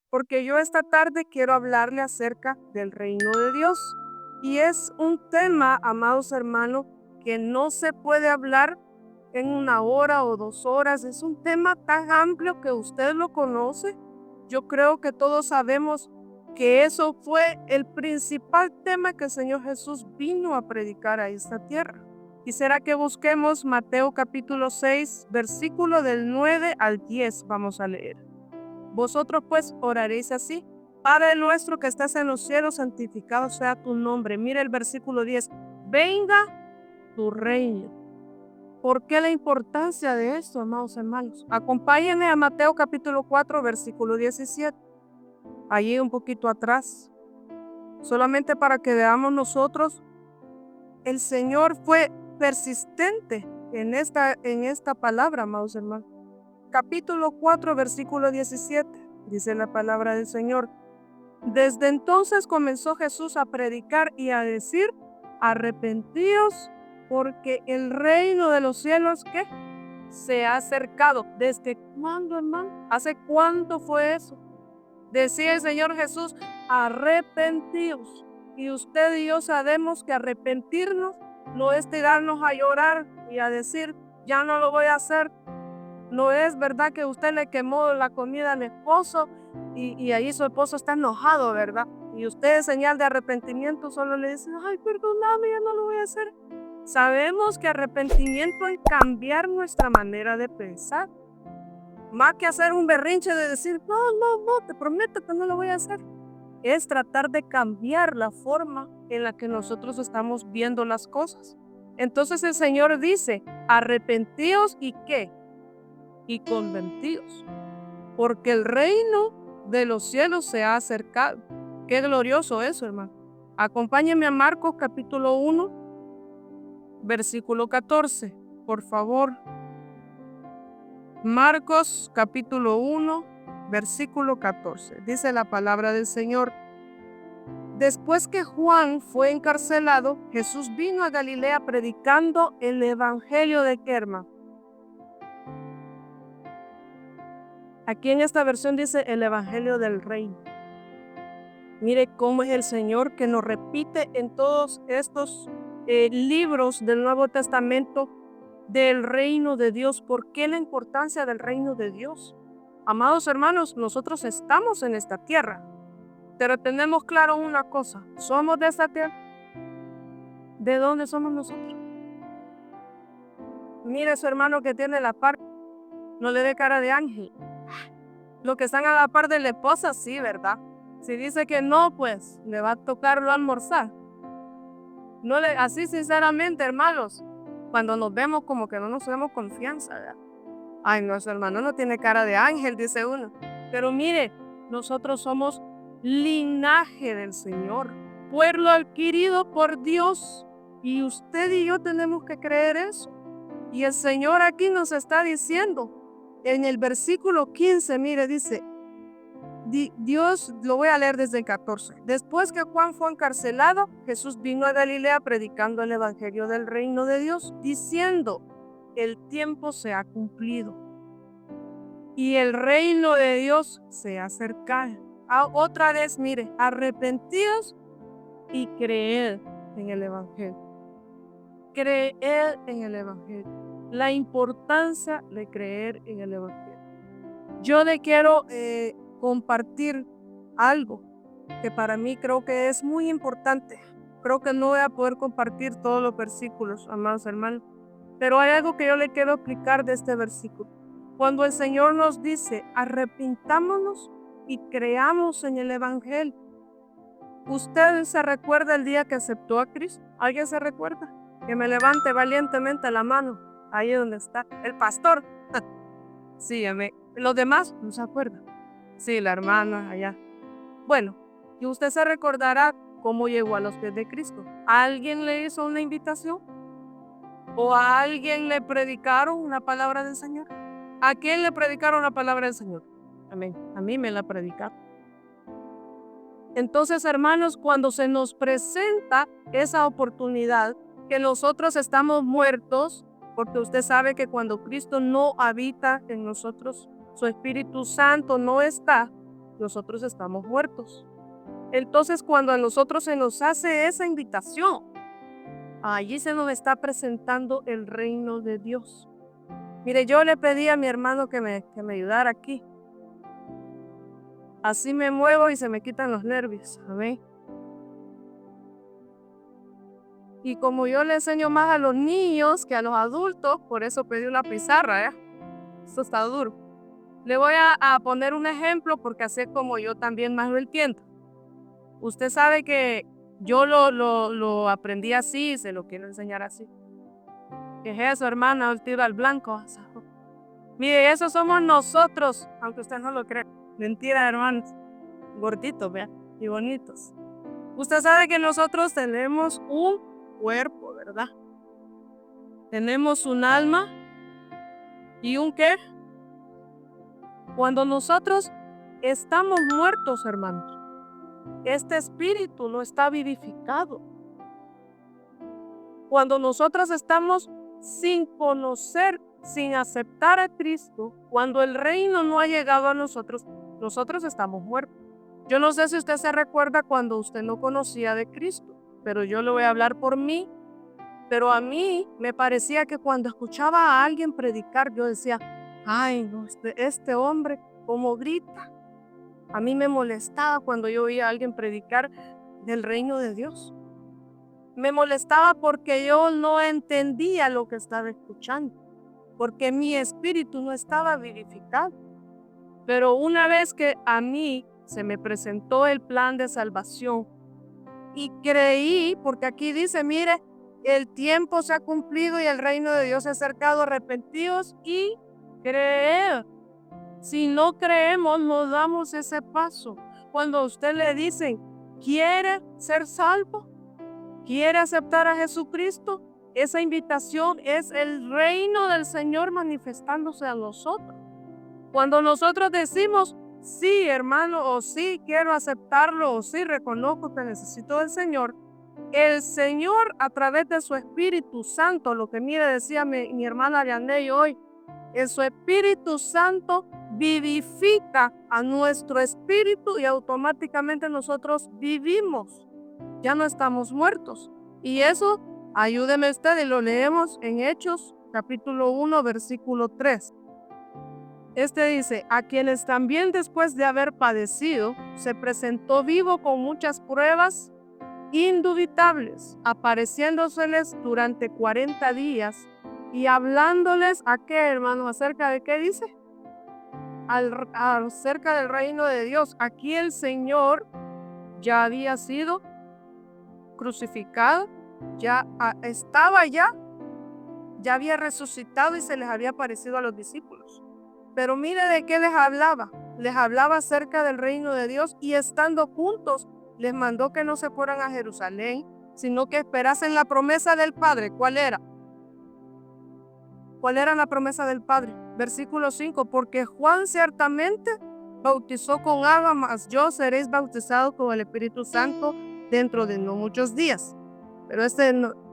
porque yo esta tarde quiero hablarle acerca del reino de Dios. Y es un tema, amados hermanos, que no se puede hablar en 1 hora o 2 horas. Es un tema tan amplio que usted lo conoce. Yo creo que todos sabemos que eso fue el principal tema que el Señor Jesús vino a predicar a esta tierra. Quisiera que busquemos Mateo capítulo 6, versículo del 9 al 10. Vamos a leer. Vosotros pues oraréis así: Padre nuestro que estás en los cielos, santificado sea tu nombre. Mira el versículo 10. Venga tu reino. ¿Por qué la importancia de esto, amados hermanos? Acompáñenme a Mateo capítulo 4, versículo 17. Allí un poquito atrás. Solamente para que veamos nosotros, el Señor fue persistente en esta palabra, amados hermanos. Capítulo 4, versículo 17. Dice la palabra del Señor: Desde entonces comenzó Jesús a predicar y a decir: arrepentíos, porque el reino de los cielos, ¿qué? Se ha acercado. ¿Desde cuándo, hermano? ¿Hace cuánto fue eso? Decía el Señor Jesús: arrepentíos. Y usted y yo sabemos que arrepentirnos no es tirarnos a llorar y a decir: ya no lo voy a hacer. No es verdad que usted le quemó la comida al esposo y ahí su esposo está enojado, ¿verdad? Y usted en señal de arrepentimiento solo le dice: ay, perdóname, ya no lo voy a hacer. Sabemos que arrepentimiento es cambiar nuestra manera de pensar. Más que hacer un berrinche de decir: no, te prometo que no lo voy a hacer. Es tratar de cambiar la forma en la que nosotros estamos viendo las cosas. Entonces el Señor dice: arrepentíos y ¿qué? Y convertidos, porque el reino de los cielos se ha acercado. Qué glorioso eso, hermano. Acompáñenme a Marcos capítulo 1, versículo 14, por favor. Marcos capítulo 1, versículo 14. Dice la palabra del Señor: Después que Juan fue encarcelado, Jesús vino a Galilea predicando el evangelio de Kerma. Aquí en esta versión dice el evangelio del reino. Mire cómo es el Señor que nos repite en todos estos libros del Nuevo Testamento del reino de Dios. ¿Por qué la importancia del reino de Dios? Amados hermanos, nosotros estamos en esta tierra, pero tenemos claro una cosa: somos de esta tierra. ¿De dónde somos nosotros? Mire su hermano que tiene la par, no le dé cara de ángel. Los que están a la par de la esposa, sí, ¿verdad? Si dice que no, pues le va a tocarlo almorzar. No le, así sinceramente, hermanos, cuando nos vemos como que no nos damos confianza, ¿verdad? Ay, nuestro hermano no tiene cara de ángel, dice uno. Pero mire, nosotros somos linaje del Señor, pueblo adquirido por Dios. Y usted y yo tenemos que creer eso. Y el Señor aquí nos está diciendo, en el versículo 15, mire, dice, Dios, lo voy a leer desde el 14. Después que Juan fue encarcelado, Jesús vino a Galilea predicando el evangelio del reino de Dios, diciendo: el tiempo se ha cumplido y el reino de Dios se ha acercado. Otra vez, mire, arrepentíos y creed en el evangelio. Creer en el evangelio. La importancia de creer en el evangelio. Yo le quiero compartir algo que para mí creo que es muy importante. Creo que no voy a poder compartir todos los versículos, amados hermanos, pero hay algo que yo le quiero explicar de este versículo. Cuando el Señor nos dice: arrepintámonos y creamos en el evangelio. ¿Usted se recuerda el día que aceptó a Cristo? ¿Alguien se recuerda? Que me levante valientemente la mano, ahí donde está el pastor. Sí, los demás no se acuerdan. Sí, la hermana allá. Bueno, y usted se recordará cómo llegó a los pies de Cristo. ¿Alguien le hizo una invitación? ¿O a alguien le predicaron una palabra del Señor? ¿A quién le predicaron la palabra del Señor? Amén. A mí me la predicaron. Entonces, hermanos, cuando se nos presenta esa oportunidad, que nosotros estamos muertos, porque usted sabe que cuando Cristo no habita en nosotros, su Espíritu Santo no está, nosotros estamos muertos. Entonces, cuando a nosotros se nos hace esa invitación, allí se nos está presentando el reino de Dios. Mire, yo le pedí a mi hermano que me ayudara aquí. Así me muevo y se me quitan los nervios. Amén. Y como yo le enseño más a los niños que a los adultos, por eso pedí una pizarra, ¿eh? Esto está duro. Le voy a poner un ejemplo porque así es como yo también más lo entiendo. Usted sabe que yo lo aprendí así y se lo quiero enseñar así. ¿Qué es eso, hermana? El tiro al blanco. Mire, eso somos nosotros, aunque usted no lo crea. Mentira, hermanos. Gorditos, vean, y bonitos. Usted sabe que nosotros tenemos un cuerpo, ¿verdad? Tenemos un alma y un ¿qué? Cuando nosotros estamos muertos, hermanos, este espíritu no está vivificado. Cuando nosotros estamos sin conocer, sin aceptar a Cristo, cuando el reino no ha llegado a nosotros, nosotros estamos muertos. Yo no sé si usted se recuerda cuando usted no conocía de Cristo, pero yo le voy a hablar por mí. Pero a mí me parecía que cuando escuchaba a alguien predicar, yo decía, ay, no, este hombre, cómo grita. A mí me molestaba cuando yo oía a alguien predicar del reino de Dios. Me molestaba porque yo no entendía lo que estaba escuchando, porque mi espíritu no estaba vivificado. Pero una vez que a mí se me presentó el plan de salvación y creí, porque aquí dice, mire, el tiempo se ha cumplido y el reino de Dios se ha acercado, arrepentidos y creer. Si no creemos, no damos ese paso. Cuando a usted le dicen, ¿quiere ser salvo? ¿Quiere aceptar a Jesucristo? Esa invitación es el reino del Señor manifestándose a nosotros. Cuando nosotros decimos, sí, hermano, o sí, quiero aceptarlo, o sí, reconozco que necesito del Señor, el Señor a través de su Espíritu Santo, lo que mire decía mi hermana Arianey hoy, su Espíritu Santo vivifica a nuestro espíritu y automáticamente nosotros vivimos. Ya no estamos muertos. Y eso, ayúdeme usted y lo leemos en Hechos capítulo 1, versículo 3. Este dice, a quienes también después de haber padecido, se presentó vivo con muchas pruebas indubitables, apareciéndoseles durante 40 días y hablándoles a qué, hermanos, acerca de qué dice, acerca del reino de Dios. Aquí el Señor ya había sido crucificado, ya estaba ya había resucitado y se les había aparecido a los discípulos. Pero mire de qué les hablaba. Les hablaba acerca del reino de Dios y estando juntos les mandó que no se fueran a Jerusalén, sino que esperasen la promesa del Padre. ¿Cuál era? ¿Cuál era la promesa del Padre? Versículo 5, porque Juan ciertamente bautizó con agua, mas yo seréis bautizados con el Espíritu Santo dentro de no muchos días. Pero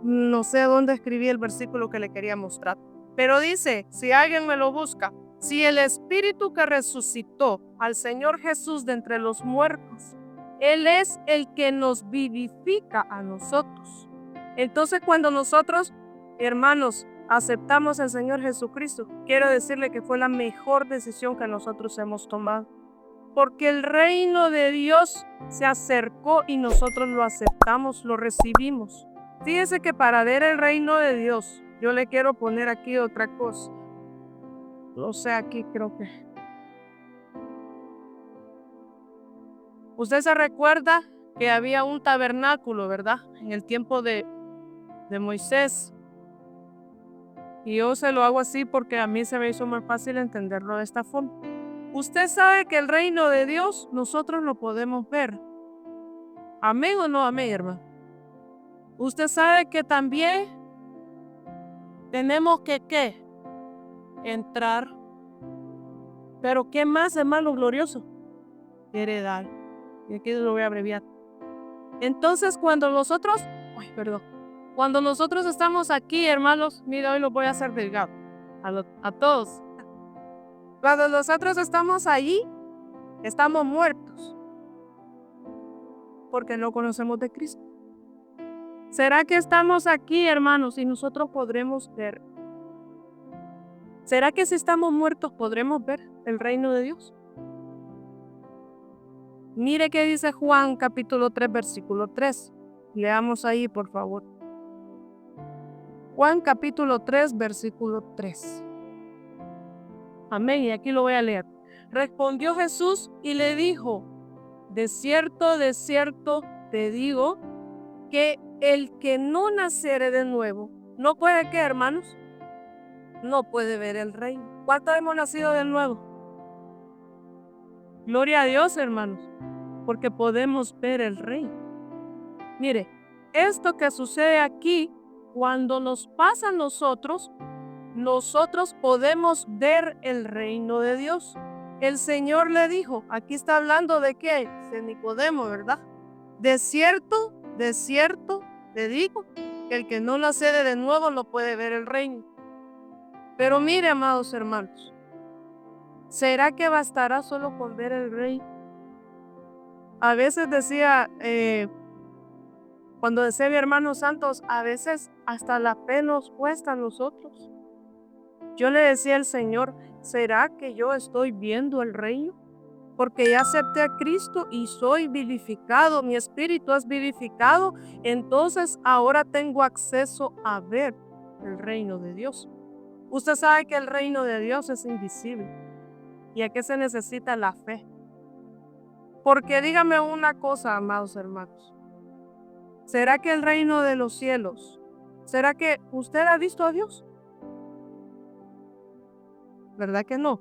no sé dónde escribí el versículo que le quería mostrar. Pero dice, si alguien me lo busca, si el Espíritu que resucitó al Señor Jesús de entre los muertos, Él es el que nos vivifica a nosotros. Entonces cuando nosotros, hermanos, aceptamos al Señor Jesucristo, quiero decirle que fue la mejor decisión que nosotros hemos tomado. Porque el reino de Dios se acercó y nosotros lo aceptamos, lo recibimos. Fíjese que para ver el reino de Dios, yo le quiero poner aquí otra cosa. No sé, aquí creo que. Usted se recuerda que había un tabernáculo, ¿verdad? En el tiempo de Moisés. Y yo se lo hago así porque a mí se me hizo más fácil entenderlo de esta forma. Usted sabe que el reino de Dios nosotros lo podemos ver. ¿Amén o no amén, hermano? Usted sabe que también tenemos que ¿qué? Entrar. Pero ¿qué más, hermano glorioso? Heredar. Y aquí lo voy a abreviar. Entonces cuando nosotros estamos aquí, hermanos, mira, hoy lo voy a hacer delgado a todos. Cuando nosotros estamos allí, Estamos muertos porque no conocemos de Cristo. ¿Será que estamos aquí, hermanos, y nosotros podremos ver? ¿Será que si estamos muertos podremos ver el reino de Dios? Mire qué dice Juan capítulo 3, versículo 3. Leamos ahí, por favor. Juan capítulo 3, versículo 3. Amén, y aquí lo voy a leer. Respondió Jesús y le dijo: de cierto te digo, que el que no naciere de nuevo, no puede, ¿qué, hermanos? No puede ver el reino. ¿Cuántos hemos nacido de nuevo? Gloria a Dios, hermanos, porque podemos ver el reino. Mire, esto que sucede aquí, cuando nos pasa a nosotros podemos ver el reino de Dios. El Señor le dijo, aquí está hablando de qué, de Nicodemo, ¿verdad? De cierto te digo, que el que no nace de nuevo no puede ver el reino. Pero mire, amados hermanos, ¿será que bastará solo con ver el reino? A veces decía, cuando decía mi hermano Santos, a veces hasta la fe nos cuesta a nosotros. Yo le decía al Señor, ¿será que yo estoy viendo el reino? Porque ya acepté a Cristo y soy vivificado, mi espíritu es vivificado, entonces ahora tengo acceso a ver el reino de Dios. Usted sabe que el reino de Dios es invisible. ¿Y a qué se necesita la fe? Porque dígame una cosa, amados hermanos. ¿Será que el reino de los cielos, será que usted ha visto a Dios? ¿Verdad que no?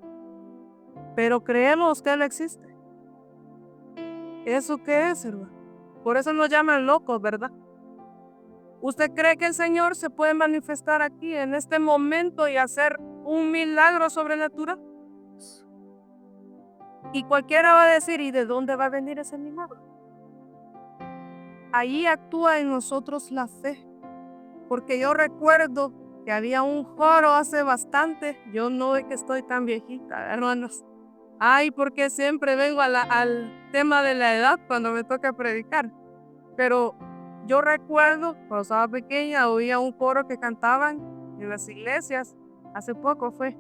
Pero creemos que Él existe. ¿Eso qué es, hermano? Por eso nos llaman locos, ¿verdad? ¿Usted cree que el Señor se puede manifestar aquí en este momento y hacer un milagro sobrenatural? Y cualquiera va a decir, ¿y de dónde va a venir ese milagro? Ahí actúa en nosotros la fe. Porque yo recuerdo que había un foro hace bastante, yo no es que estoy tan viejita, hermanos. Ay, porque siempre vengo al tema de la edad cuando me toca predicar. Pero yo recuerdo, cuando estaba pequeña, oía un coro que cantaban en las iglesias, hace poco fue,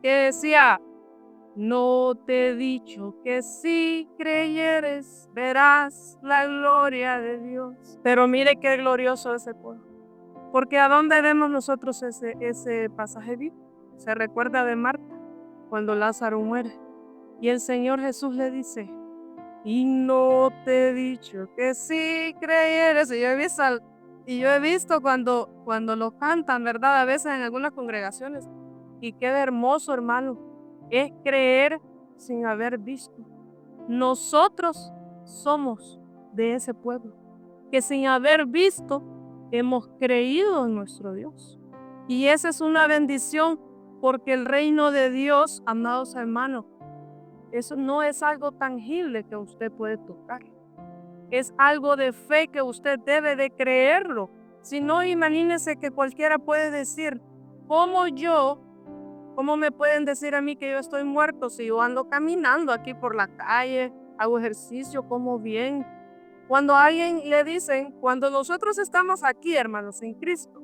que decía, no te he dicho que si creyeres, verás la gloria de Dios. Pero mire qué glorioso ese coro. Porque ¿a dónde vemos nosotros ese pasaje bíblico? Se recuerda de Marta, cuando Lázaro muere. Y el Señor Jesús le dice, y no te he dicho que si creyeres. Y yo he visto cuando lo cantan, ¿verdad? A veces en algunas congregaciones. Y qué hermoso, hermano, es creer sin haber visto. Nosotros somos de ese pueblo, que sin haber visto, hemos creído en nuestro Dios. Y esa es una bendición, porque el reino de Dios, amados hermanos, eso no es algo tangible que usted puede tocar. Es algo de fe que usted debe de creerlo. Si no, imagínese que cualquiera puede decir, ¿cómo me pueden decir a mí que yo estoy muerto si yo ando caminando aquí por la calle, hago ejercicio, como bien? Cuando a alguien le dicen, cuando nosotros estamos aquí, hermanos, en Cristo,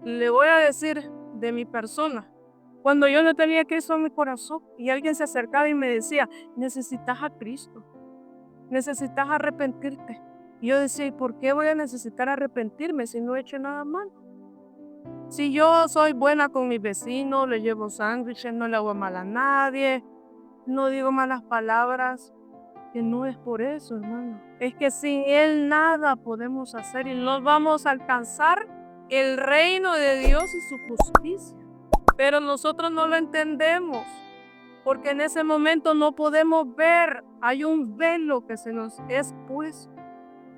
le voy a decir de mi persona, cuando yo no tenía Cristo en mi corazón y alguien se acercaba y me decía, necesitas a Cristo, necesitas arrepentirte. Y yo decía, ¿y por qué voy a necesitar arrepentirme si no he hecho nada malo? Si yo soy buena con mis vecinos, le llevo sándwiches, no le hago mal a nadie, no digo malas palabras, que no es por eso, hermano. Es que sin Él nada podemos hacer y no vamos a alcanzar el reino de Dios y su justicia. Pero nosotros no lo entendemos, porque en ese momento no podemos ver. Hay un velo que se nos es puesto.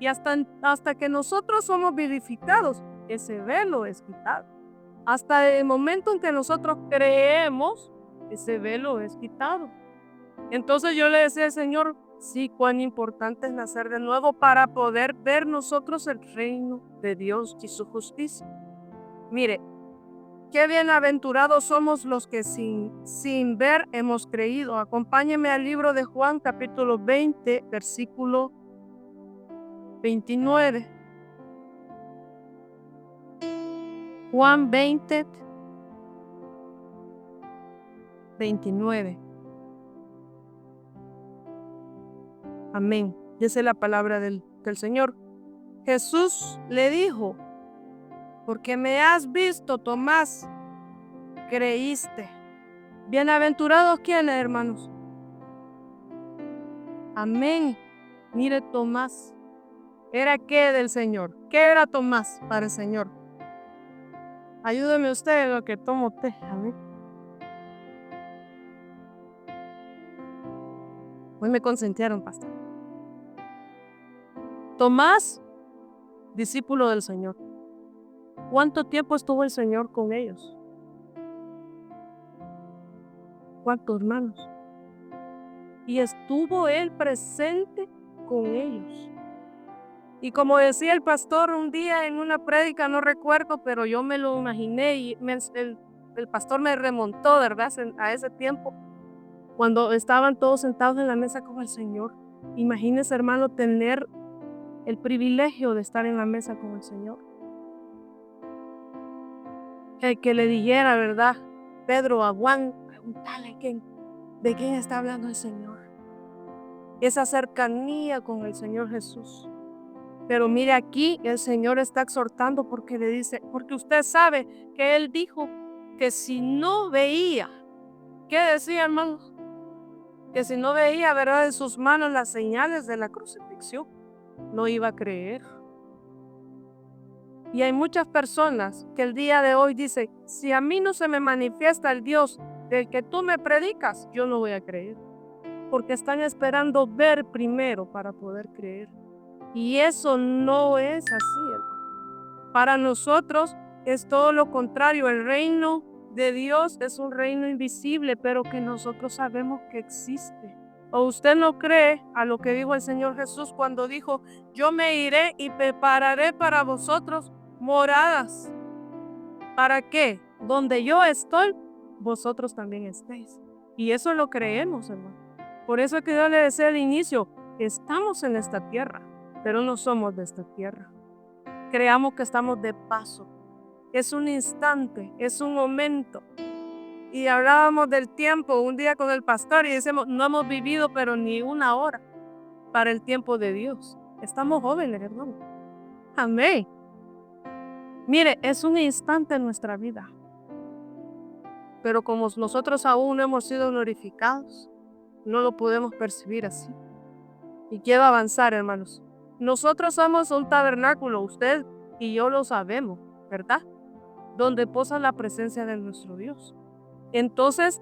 Y hasta que nosotros somos vivificados, ese velo es quitado. Hasta el momento en que nosotros creemos, ese velo es quitado. Entonces yo le decía al Señor, sí, cuán importante es nacer de nuevo para poder ver nosotros el reino de Dios y su justicia. Mire, Qué bienaventurados somos los que sin ver hemos creído. Acompáñeme al libro de Juan, capítulo 20, versículo 29. Juan 20, 29. Amén. Dice la palabra del Señor. Jesús le dijo: porque me has visto, Tomás, creíste. Bienaventurados quienes, hermanos. Amén. Mire, Tomás, ¿era qué del Señor? ¿Qué era Tomás para el Señor? Ayúdeme usted en lo que tomo té. Amén. Hoy me consintieron, pastor. Tomás, discípulo del Señor. ¿Cuánto tiempo estuvo el Señor con ellos? ¿Cuántos, hermanos? Y estuvo Él presente con ellos. Y como decía el pastor un día en una prédica, no recuerdo, pero yo me lo imaginé y el pastor me remontó, ¿verdad?, a ese tiempo, cuando estaban todos sentados en la mesa con el Señor. Imagínese, hermano, tener el privilegio de estar en la mesa con el Señor. Que le dijera, ¿verdad?, Pedro a Juan, preguntarle de quién está hablando el Señor. Esa cercanía con el Señor Jesús. Pero mire, aquí el Señor está exhortando porque le dice, porque usted sabe que Él dijo que si no veía, ¿qué decía, hermanos? Que si no veía, ¿verdad?, en sus manos las señales de la crucifixión, no iba a creer. Y hay muchas personas que el día de hoy dicen, si a mí no se me manifiesta el Dios del que tú me predicas, yo no voy a creer. Porque están esperando ver primero para poder creer. Y eso no es así, hermano. Para nosotros es todo lo contrario. El reino de Dios es un reino invisible, pero que nosotros sabemos que existe. ¿O usted no cree a lo que dijo el Señor Jesús cuando dijo, yo me iré y prepararé para vosotros moradas? ¿Para qué? Donde yo estoy, vosotros también estéis. Y eso lo creemos, hermano. Por eso es que yo le decía al inicio, estamos en esta tierra, pero no somos de esta tierra. Creamos que estamos de paso. Es un instante, es un momento. Y hablábamos del tiempo un día con el pastor y decimos, no hemos vivido pero ni una hora para el tiempo de Dios. Estamos jóvenes, hermano. Amén. Mire, es un instante en nuestra vida. Pero como nosotros aún no hemos sido glorificados, no lo podemos percibir así. Y quiero avanzar, hermanos. Nosotros somos un tabernáculo, usted y yo lo sabemos, ¿verdad? Donde posa la presencia de nuestro Dios. Entonces,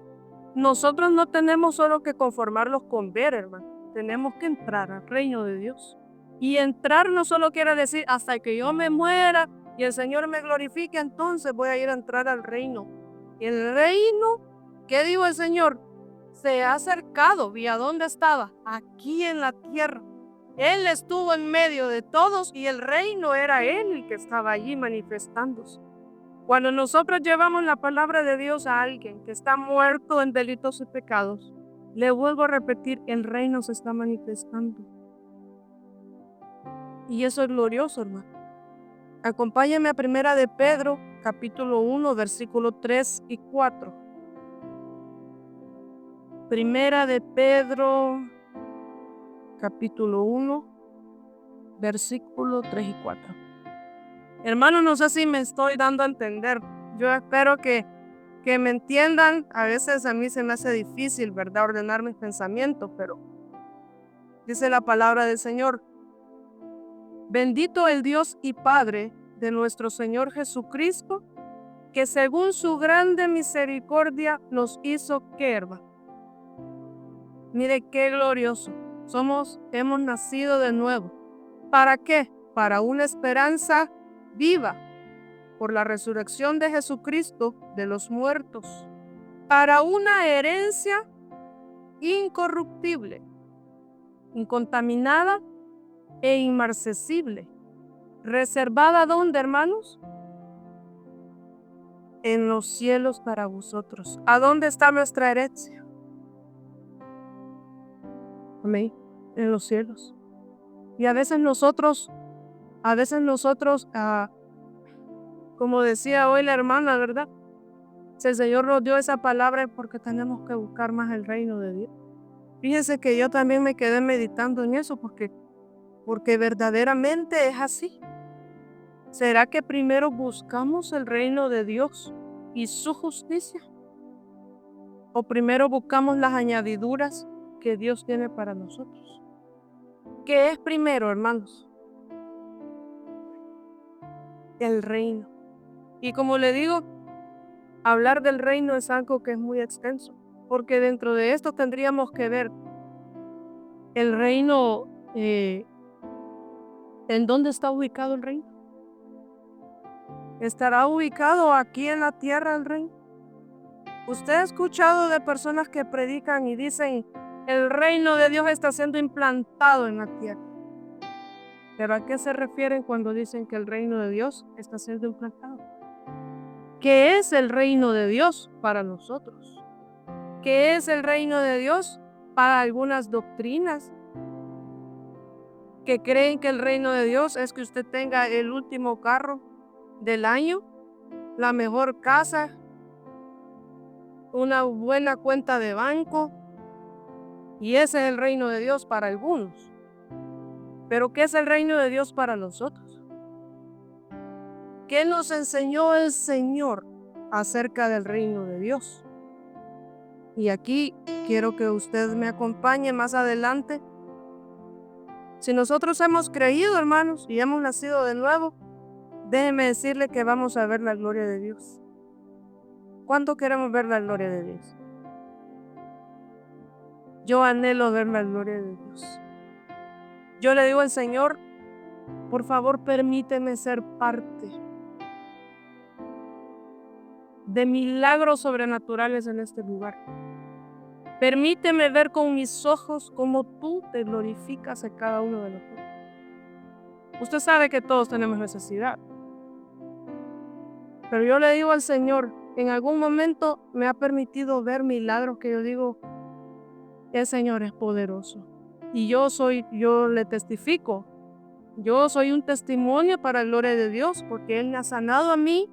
nosotros no tenemos solo que conformarlos con ver, hermano. Tenemos que entrar al reino de Dios. Y entrar no solo quiere decir hasta que yo me muera y el Señor me glorifique, entonces voy a ir a entrar al reino. Y el reino, ¿qué dijo el Señor? Se ha acercado. ¿Y a dónde estaba? Aquí en la tierra. Él estuvo en medio de todos y el reino era Él el que estaba allí manifestándose. Cuando nosotros llevamos la palabra de Dios a alguien que está muerto en delitos y pecados, le vuelvo a repetir, el reino se está manifestando. Y eso es glorioso, hermano. Acompáñame a Primera de Pedro, capítulo 1, versículo 3 y 4. Primera de Pedro, capítulo 1, versículo 3 y 4. Hermano, no sé si me estoy dando a entender. Yo espero que me entiendan. A veces a mí se me hace difícil, ¿verdad?, ordenar mis pensamientos, pero dice la palabra del Señor. Bendito el Dios y Padre de nuestro Señor Jesucristo, que según su grande misericordia nos hizo ¿qué, hermano? Mire qué glorioso. Hemos nacido de nuevo. ¿Para qué? Para una esperanza viva por la resurrección de Jesucristo de los muertos, para una herencia incorruptible, incontaminada e inmarcesible, reservada ¿dónde, hermanos? en los cielos para vosotros. ¿A dónde está nuestra herencia? Amén. En los cielos. Y a veces nosotros, como decía hoy la hermana, ¿verdad? Si el Señor nos dio esa palabra es porque tenemos que buscar más el reino de Dios. Fíjense que yo también me quedé meditando en eso porque verdaderamente es así. ¿Será que primero buscamos el reino de Dios y su justicia? ¿O primero buscamos las añadiduras que Dios tiene para nosotros? ¿Qué es primero, hermanos? El reino. Y como le digo, hablar del reino es algo que es muy extenso, porque dentro de esto tendríamos que ver el reino, ¿en dónde está ubicado el reino? ¿Estará ubicado aquí en la tierra el reino? ¿Usted ha escuchado de personas que predican y dicen, el reino de Dios está siendo implantado en la tierra? ¿Pero a qué se refieren cuando dicen que el reino de Dios está siendo implantado? ¿Qué es el reino de Dios para nosotros? ¿Qué es el reino de Dios para algunas doctrinas que creen que el reino de Dios es que usted tenga el último carro del año, la mejor casa, una buena cuenta de banco? Y ese es el reino de Dios para algunos. Pero ¿qué es el reino de Dios para nosotros? ¿Qué nos enseñó el Señor acerca del reino de Dios? Y aquí quiero que usted me acompañe más adelante. Si nosotros hemos creído, hermanos, y hemos nacido de nuevo, déjeme decirle que vamos a ver la gloria de Dios. ¿Cuánto queremos ver la gloria de Dios? Yo anhelo ver la gloria de Dios. Yo le digo al Señor, por favor, permíteme ser parte de milagros sobrenaturales en este lugar. Permíteme ver con mis ojos cómo tú te glorificas a cada uno de nosotros. Usted sabe que todos tenemos necesidad. Pero yo le digo al Señor, en algún momento me ha permitido ver milagros que yo digo, el Señor es poderoso. Y yo le testifico, yo soy un testimonio para la gloria de Dios, porque Él me ha sanado a mí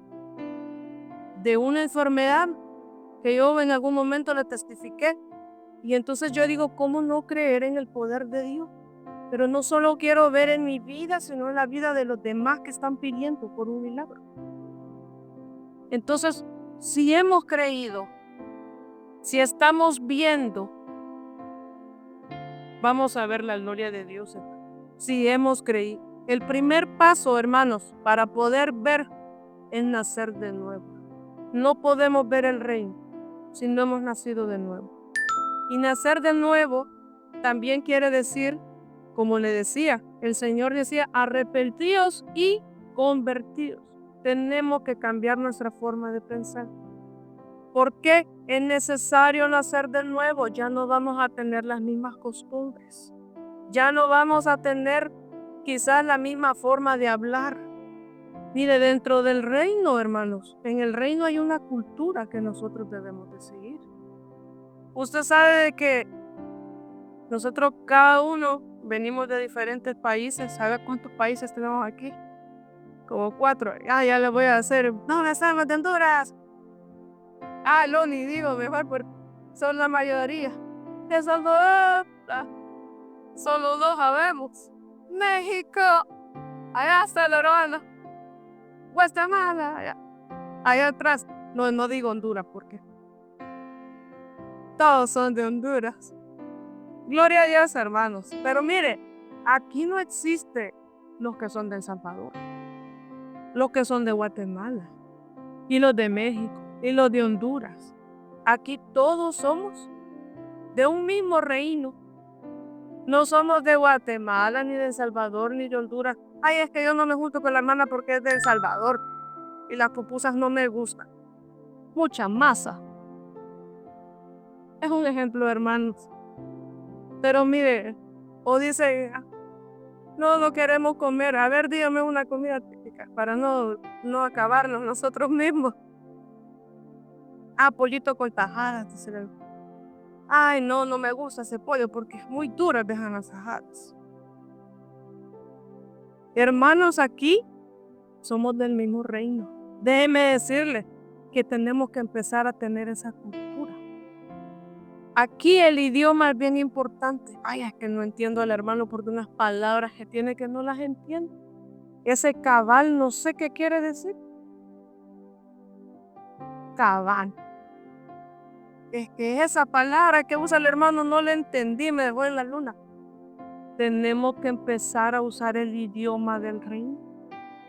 de una enfermedad que yo en algún momento le testifiqué. Y entonces yo digo, ¿cómo no creer en el poder de Dios? Pero no solo quiero ver en mi vida, sino en la vida de los demás que están pidiendo por un milagro. Entonces, si hemos creído, si estamos viendo, vamos a ver la gloria de Dios, hermano. Si hemos creído. El primer paso, hermanos, para poder ver es nacer de nuevo. No podemos ver el reino si no hemos nacido de nuevo. Y nacer de nuevo también quiere decir, como le decía, el Señor decía, arrepentíos y convertidos. Tenemos que cambiar nuestra forma de pensar. ¿Por qué es necesario nacer de nuevo? Ya no vamos a tener las mismas costumbres. Ya no vamos a tener quizás la misma forma de hablar. Mire, dentro del reino, hermanos, en el reino hay una cultura que nosotros debemos de seguir. Usted sabe de que nosotros cada uno venimos de diferentes países. ¿Sabe cuántos países tenemos aquí? Como 4. Ya le voy a hacer. No, estamos de Honduras. Ni digo mejor porque son la mayoría. De Salvador. Solo 2 sabemos. México. Allá está el Oroana. Guatemala. Allá atrás. No digo Honduras porque todos son de Honduras. Gloria a Dios, hermanos. Pero mire, aquí no existe los que son de El Salvador, los que son de Guatemala, y los de México, y los de Honduras. Aquí todos somos de un mismo reino. No somos de Guatemala, ni de El Salvador, ni de Honduras. Ay, es que yo no me junto con la hermana porque es de El Salvador y las pupusas no me gustan. Mucha masa. Es un ejemplo, hermanos. Pero mire, o dice, no queremos comer. A ver, dígame una comida típica para no acabarnos nosotros mismos. Ah, pollito con tajadas, dice el hermano. Ay, no, no me gusta ese pollo porque es muy duro, dejan las tajadas. Hermanos, aquí somos del mismo reino. Déjeme decirle que tenemos que empezar a tener esa cultura. Aquí el idioma es bien importante. Ay, es que no entiendo al hermano porque unas palabras que tiene que no las entiendo. Ese cabal, no sé qué quiere decir. Cabal. Es que esa palabra que usa el hermano no la entendí, me dejó en la luna. Tenemos que empezar a usar el idioma del reino,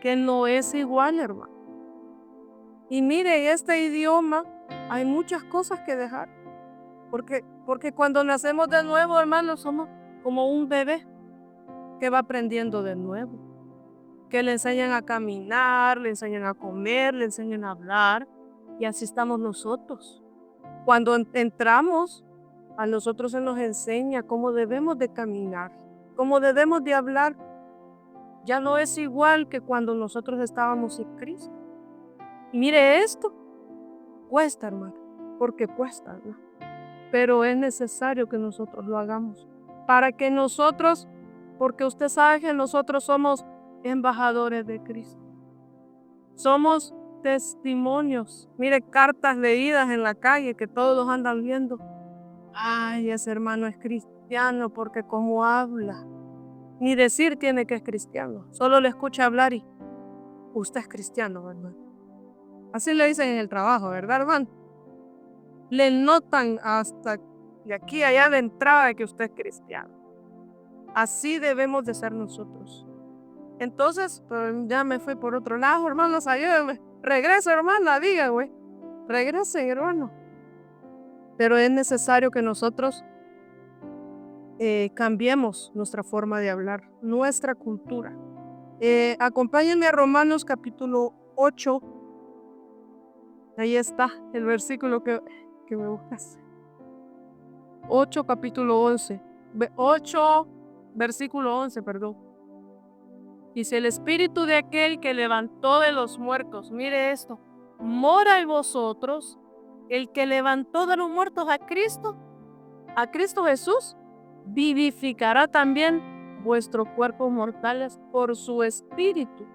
que no es igual, hermano. Y mire, en este idioma hay muchas cosas que dejar. Porque cuando nacemos de nuevo, hermanos, somos como un bebé que va aprendiendo de nuevo. Que le enseñan a caminar, le enseñan a comer, le enseñan a hablar. Y así estamos nosotros. Cuando entramos, a nosotros se nos enseña cómo debemos de caminar, cómo debemos de hablar. Ya no es igual que cuando nosotros estábamos en Cristo. Y mire esto, cuesta, hermano, porque cuesta, ¿no? Pero es necesario que nosotros lo hagamos para que nosotros, porque usted sabe que nosotros somos embajadores de Cristo. Somos testimonios. Mire, cartas leídas en la calle que todos los andan viendo. Ay, ese hermano es cristiano porque como habla. Ni decir tiene que es cristiano. Solo le escucha hablar y usted es cristiano, hermano. Así le dicen en el trabajo, ¿verdad, hermano? Le notan hasta de aquí a allá de entrada de que usted es cristiano. Así debemos de ser nosotros. Entonces, pues, ya me fui por otro lado, hermanos, ayúdenme. Regresa, hermana, diga, güey. Regresen, hermano. Pero es necesario que nosotros cambiemos nuestra forma de hablar, nuestra cultura. Acompáñenme a Romanos capítulo 8. Ahí está el versículo que me buscas. 8, capítulo 11. 8, versículo 11, perdón. Dice, el espíritu de aquel que levantó de los muertos, mire esto, mora en vosotros, el que levantó de los muertos a Cristo Jesús, vivificará también vuestros cuerpos mortales por su espíritu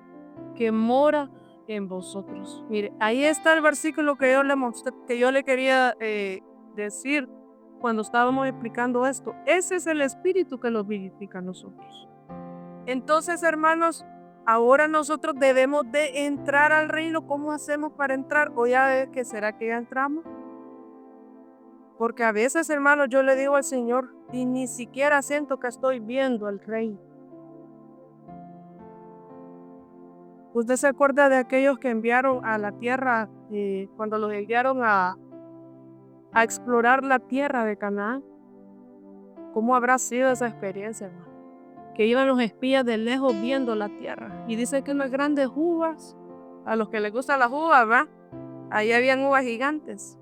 que mora en vosotros. Mire, ahí está el versículo que yo le mostré, que yo le quería decir cuando estábamos explicando esto. Ese es el espíritu que nos vivifica a nosotros. Entonces, hermanos, ahora nosotros debemos de entrar al reino. ¿Cómo hacemos para entrar? ¿O ya que será que ya entramos? Porque a veces, hermanos, yo le digo al Señor y ni siquiera siento que estoy viendo al reino. ¿Usted se acuerda de aquellos que enviaron a la tierra, cuando los enviaron a explorar la tierra de Canaán? ¿Cómo habrá sido esa experiencia, hermano? Que iban los espías de lejos viendo la tierra. Y dice que unas grandes uvas, a los que les gustan las uvas, ¿va? Ahí habían uvas gigantes.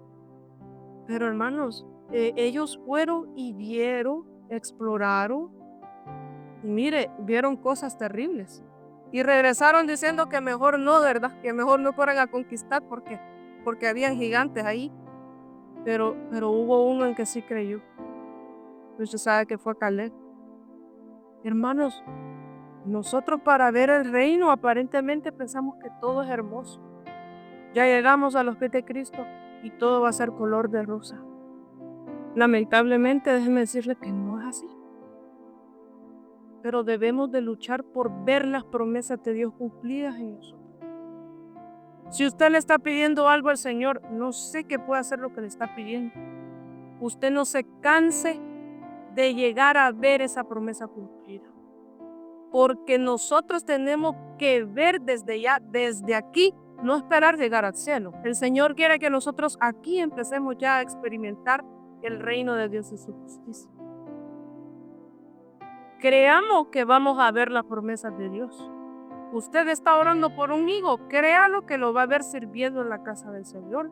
Pero hermanos, ellos fueron y vieron, exploraron, y mire, vieron cosas terribles. Y regresaron diciendo que mejor no, ¿verdad? Que mejor no fueran a conquistar porque habían gigantes ahí. Pero hubo uno en que sí creyó. Usted sabe que fue Caleb. Hermanos, nosotros para ver el reino aparentemente pensamos que todo es hermoso. Ya llegamos a los pies de Cristo y todo va a ser color de rosa. Lamentablemente, déjeme decirle que no es así. Pero debemos de luchar por ver las promesas de Dios cumplidas en nosotros. Si usted le está pidiendo algo al Señor, no sé qué puede hacer lo que le está pidiendo. Usted no se canse de llegar a ver esa promesa cumplida. Porque nosotros tenemos que ver desde ya, desde aquí, no esperar llegar al cielo. El Señor quiere que nosotros aquí empecemos ya a experimentar el reino de Dios y su justicia. Creamos que vamos a ver las promesas de Dios. Usted está orando por un hijo, créalo que lo va a ver sirviendo en la casa del Señor.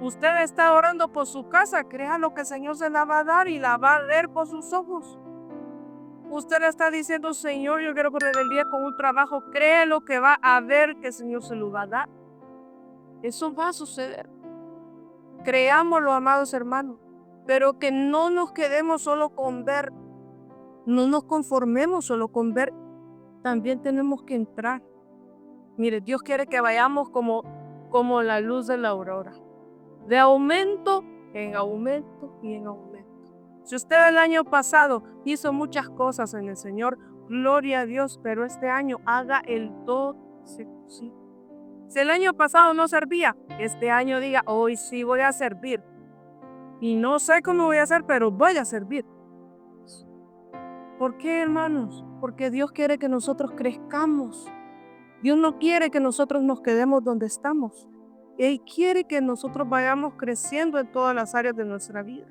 Usted está orando por su casa, créalo que el Señor se la va a dar y la va a ver por sus ojos. Usted le está diciendo, Señor, yo quiero correr el día con un trabajo, créelo que va a ver que el Señor se lo va a dar. Eso va a suceder. Creámoslo, amados hermanos, pero que no nos quedemos solo con ver, no nos conformemos solo con ver, también tenemos que entrar. Mire, Dios quiere que vayamos como la luz de la aurora, de aumento en aumento y en aumento. Si usted el año pasado hizo muchas cosas en el Señor, gloria a Dios, pero este año haga el doble. Sí. Si el año pasado no servía, este año diga, hoy sí voy a servir. Y no sé cómo voy a hacer, pero voy a servir. ¿Por qué, hermanos? Porque Dios quiere que nosotros crezcamos. Dios no quiere que nosotros nos quedemos donde estamos. Él quiere que nosotros vayamos creciendo en todas las áreas de nuestra vida.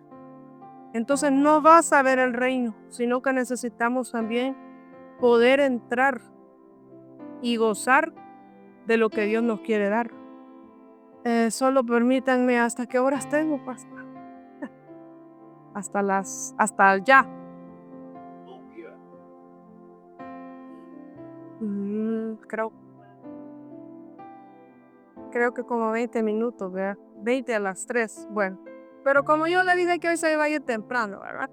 Entonces no vas a ver el reino, sino que necesitamos también poder entrar y gozar de lo que Dios nos quiere dar. Solo permítanme, ¿hasta qué horas tengo, pastor? Hasta ya. Creo que como 20 minutos, ¿verdad? 20 a las 3, bueno. Pero como yo le dije que hoy se iba a ir temprano, ¿verdad?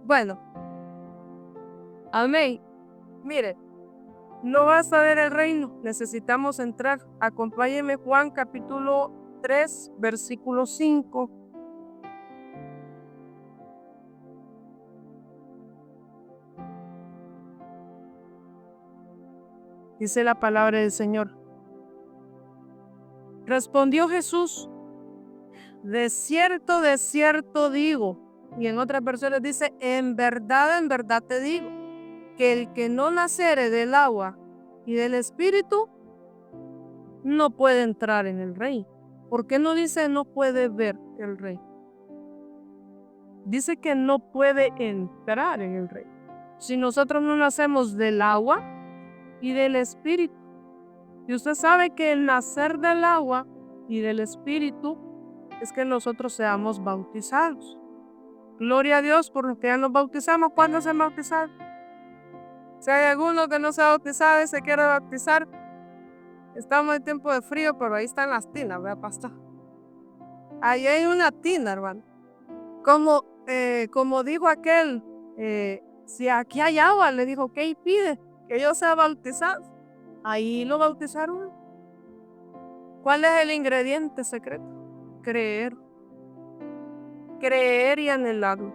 Bueno, amén. Mire, no vas a ver el reino, necesitamos entrar. Acompáñeme Juan capítulo 3, versículo 5. Dice la palabra del Señor. Respondió Jesús, de cierto digo. Y en otras versiones dice, en verdad te digo, que el que no nacere del agua y del Espíritu no puede entrar en el reino. ¿Por qué no dice no puede ver el reino? Dice que no puede entrar en el reino. Si nosotros no nacemos del agua y del Espíritu. Y usted sabe que el nacer del agua y del Espíritu es que nosotros seamos bautizados. Gloria a Dios por los que ya nos bautizamos. ¿Cuándo se bautizaron? Si hay alguno que no se ha bautizado y se quiere bautizar, estamos en tiempo de frío, pero ahí están las tinas, ¿verdad, pastor? Ahí hay una tina, hermano. Como dijo aquel, si aquí hay agua, le dijo, ¿qué pide? Que yo sea bautizado. Ahí lo bautizaron. ¿Cuál es el ingrediente secreto? Creer. Creer y anhelarlo.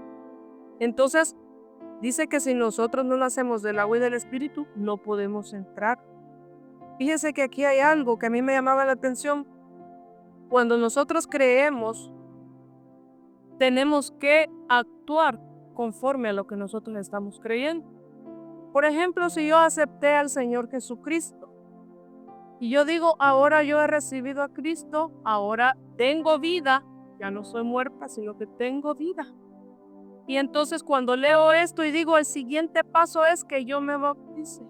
Entonces, dice que si nosotros no nacemos del agua y del Espíritu, no podemos entrar. Fíjese que aquí hay algo que a mí me llamaba la atención. Cuando nosotros creemos, tenemos que actuar conforme a lo que nosotros estamos creyendo. Por ejemplo, si yo acepté al Señor Jesucristo y yo digo, ahora yo he recibido a Cristo, ahora tengo vida, ya no soy muerta, sino que tengo vida. Y entonces cuando leo esto y digo, el siguiente paso es que yo me bautice.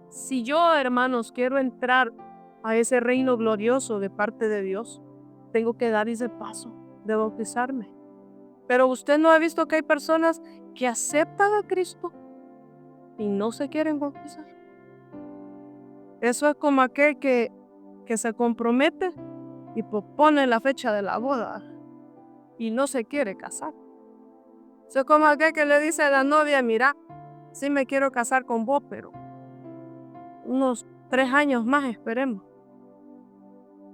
Si yo, hermanos, quiero entrar a ese reino glorioso de parte de Dios, tengo que dar ese paso de bautizarme. Pero usted no ha visto que hay personas que aceptan a Cristo y no se quieren bautizar. Eso es como aquel que se compromete y pospone la fecha de la boda y no se quiere casar. Eso es como aquel que le dice a la novia, mira, sí me quiero casar con vos, pero unos 3 años más esperemos.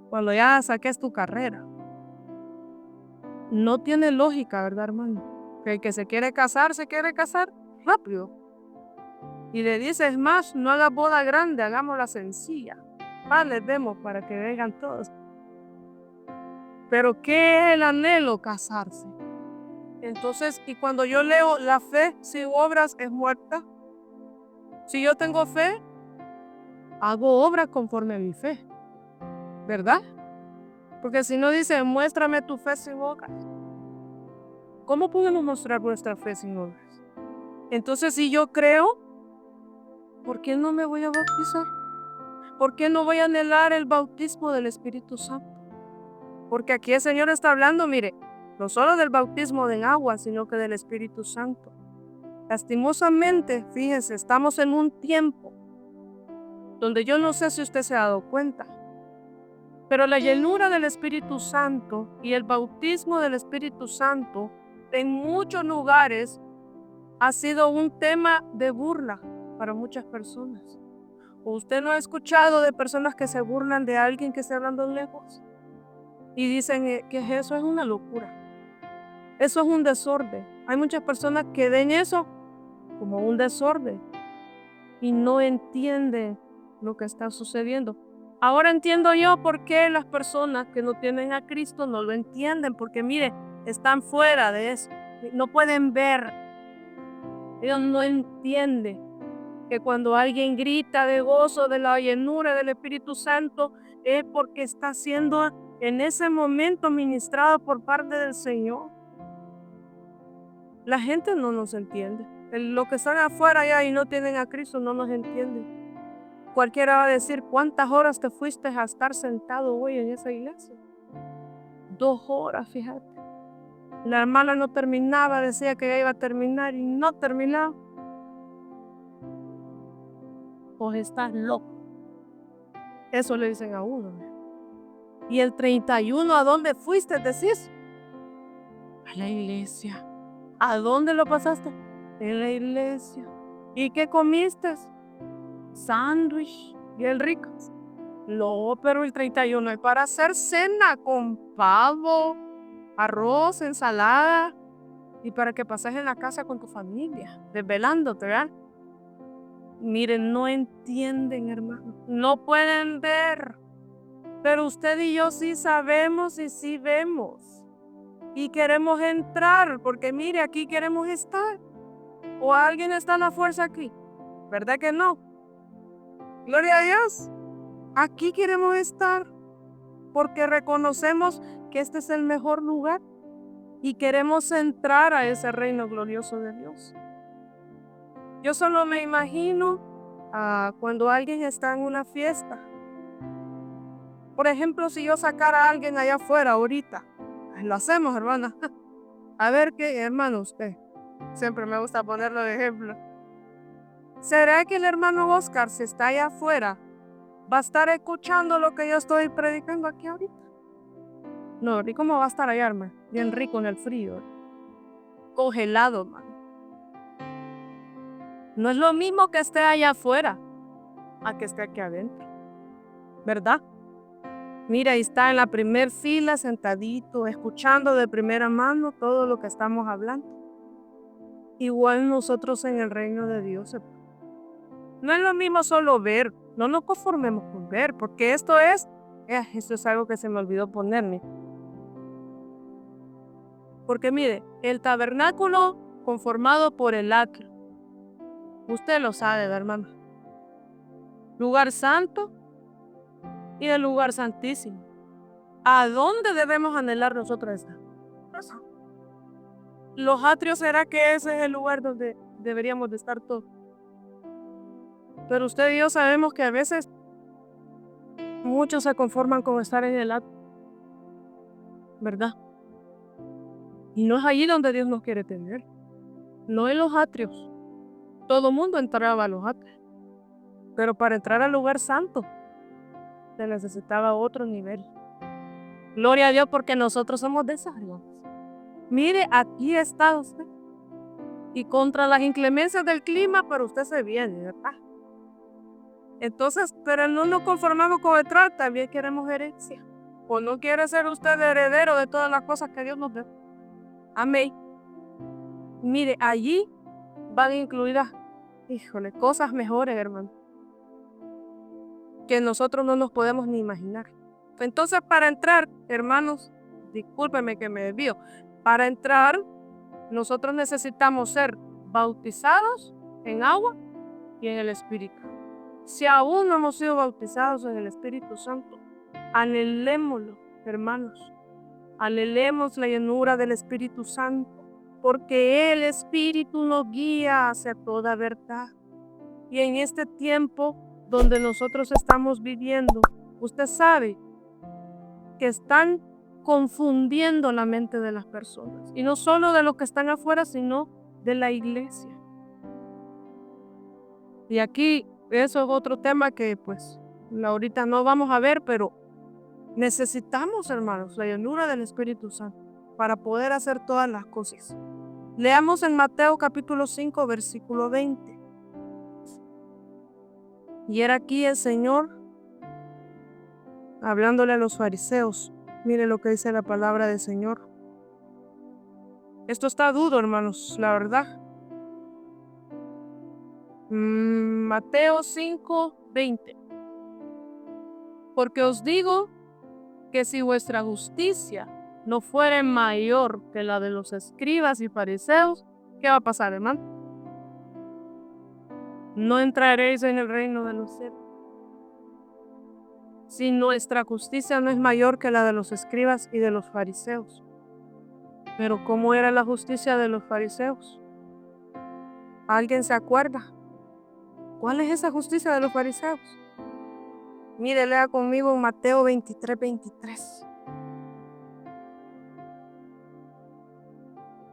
Cuando ya saques tu carrera. No tiene lógica, ¿verdad, hermano? Que el que se quiere casar rápido. Y le dice, es más, no haga boda grande, hagámosla sencilla. Les demos para que vengan todos. Pero ¿qué es el anhelo? Casarse. Entonces, y cuando yo leo la fe sin obras es muerta. Si yo tengo fe, hago obras conforme a mi fe. ¿Verdad? Porque si no dice, muéstrame tu fe sin obras. ¿Cómo podemos mostrar nuestra fe sin obras? Entonces, si yo creo, ¿por qué no me voy a bautizar? ¿Por qué no voy a anhelar el bautismo del Espíritu Santo? Porque aquí el Señor está hablando, mire, no solo del bautismo en agua, sino que del Espíritu Santo. Lastimosamente, fíjese, estamos en un tiempo donde yo no sé si usted se ha dado cuenta, Pero la llenura del Espíritu Santo y el bautismo del Espíritu Santo en muchos lugares ha sido un tema de burla para muchas personas. ¿O usted no ha escuchado de personas que se burlan de alguien que está hablando lejos? Y dicen que eso es una locura. Eso es un desorden. Hay muchas personas que ven eso como un desorden y no entienden lo que está sucediendo. Ahora entiendo yo por qué las personas que no tienen a Cristo no lo entienden, porque mire, están fuera de eso. No pueden ver. Ellos no entienden que cuando alguien grita de gozo, de la llenura del Espíritu Santo, es porque está siendo en ese momento ministrado por parte del Señor. La gente no nos entiende. Los que están afuera allá y no tienen a Cristo no nos entienden. Cualquiera va a decir, ¿cuántas horas te fuiste a estar sentado hoy en esa iglesia? 2 horas, fíjate. La hermana no terminaba, decía que ya iba a terminar y no terminaba. Pues estás loco. Eso le dicen a uno. Y el 31, ¿a dónde fuiste? Decís. A la iglesia. ¿A dónde lo pasaste? En la iglesia. ¿Y qué comiste? Sándwich. Bien ricos. No, pero el 31 es para hacer cena con pavo, arroz, ensalada y para que pases en la casa con tu familia, desvelándote, ¿verdad? Miren, no entienden, hermano. No pueden ver. Pero usted y yo sí sabemos y sí vemos. Y queremos entrar, porque mire, aquí queremos estar. ¿O alguien está a la fuerza aquí? ¿Verdad que no? Gloria a Dios. Aquí queremos estar, porque reconocemos que este es el mejor lugar y queremos entrar a ese reino glorioso de Dios. Yo solo me imagino cuando alguien está en una fiesta. Por ejemplo, si yo sacara a alguien allá afuera ahorita, lo hacemos, hermana. A ver qué, hermano, usted. Siempre me gusta ponerlo de ejemplo. ¿Será que el hermano Oscar, si está allá afuera, va a estar escuchando lo que yo estoy predicando aquí ahorita? No, ¿y cómo va a estar allá, hermano? Bien rico en el frío. Congelado, hermano. No es lo mismo que esté allá afuera a que esté aquí adentro. ¿Verdad? Mira, ahí está en la primer fila, sentadito, escuchando de primera mano todo lo que estamos hablando. Igual nosotros en el reino de Dios. No es lo mismo solo ver, no nos conformemos con ver, porque esto es algo que se me olvidó ponerme. Porque mire, el tabernáculo conformado por el atrio, usted lo sabe, hermano. Lugar santo y el lugar santísimo. ¿A dónde debemos anhelar nosotros estar? Los atrios, ¿será que ese es el lugar donde deberíamos de estar todos? Pero usted y yo sabemos que a veces muchos se conforman con estar en el atrio, ¿verdad? Y no es allí donde Dios nos quiere tener. No en los atrios. Todo mundo entraba a los atrios. Pero para entrar al lugar santo se necesitaba otro nivel. Gloria a Dios, porque nosotros somos de esas almas. Mire, aquí está usted. Y contra las inclemencias del clima, pero usted se viene, ¿verdad? Entonces, pero no nos conformamos con entrar, también queremos herencia. ¿O no quiere ser usted heredero de todas las cosas que Dios nos dé? Amén. Mire, allí van incluidas, híjole, cosas mejores, hermano, que nosotros no nos podemos ni imaginar. Entonces, para entrar, hermanos, discúlpenme que me desvío, para entrar, nosotros necesitamos ser bautizados en agua y en el Espíritu. Si aún no hemos sido bautizados en el Espíritu Santo, anhelémoslo, hermanos. Anhelemos la llenura del Espíritu Santo, porque el Espíritu nos guía hacia toda verdad. Y en este tiempo donde nosotros estamos viviendo, usted sabe que están confundiendo la mente de las personas. Y no solo de los que están afuera, sino de la iglesia. Y aquí, eso es otro tema que pues ahorita no vamos a ver, pero Necesitamos, hermanos, la llenura del Espíritu Santo para poder hacer todas las cosas. Leamos en Mateo capítulo 5, versículo 20. Y era aquí el Señor hablándole a los fariseos. Mire lo que dice la palabra del Señor. Esto está duro, hermanos, la verdad. Mateo 5, 20. Porque os digo que si vuestra justicia no fuere mayor que la de los escribas y fariseos, ¿qué va a pasar, hermano? No entraréis en el reino de los cielos. Si nuestra justicia no es mayor que la de los escribas y de los fariseos. Pero ¿cómo era la justicia de los fariseos? ¿Alguien se acuerda? ¿Cuál es esa justicia de los fariseos? Mire, lea conmigo Mateo 23, 23.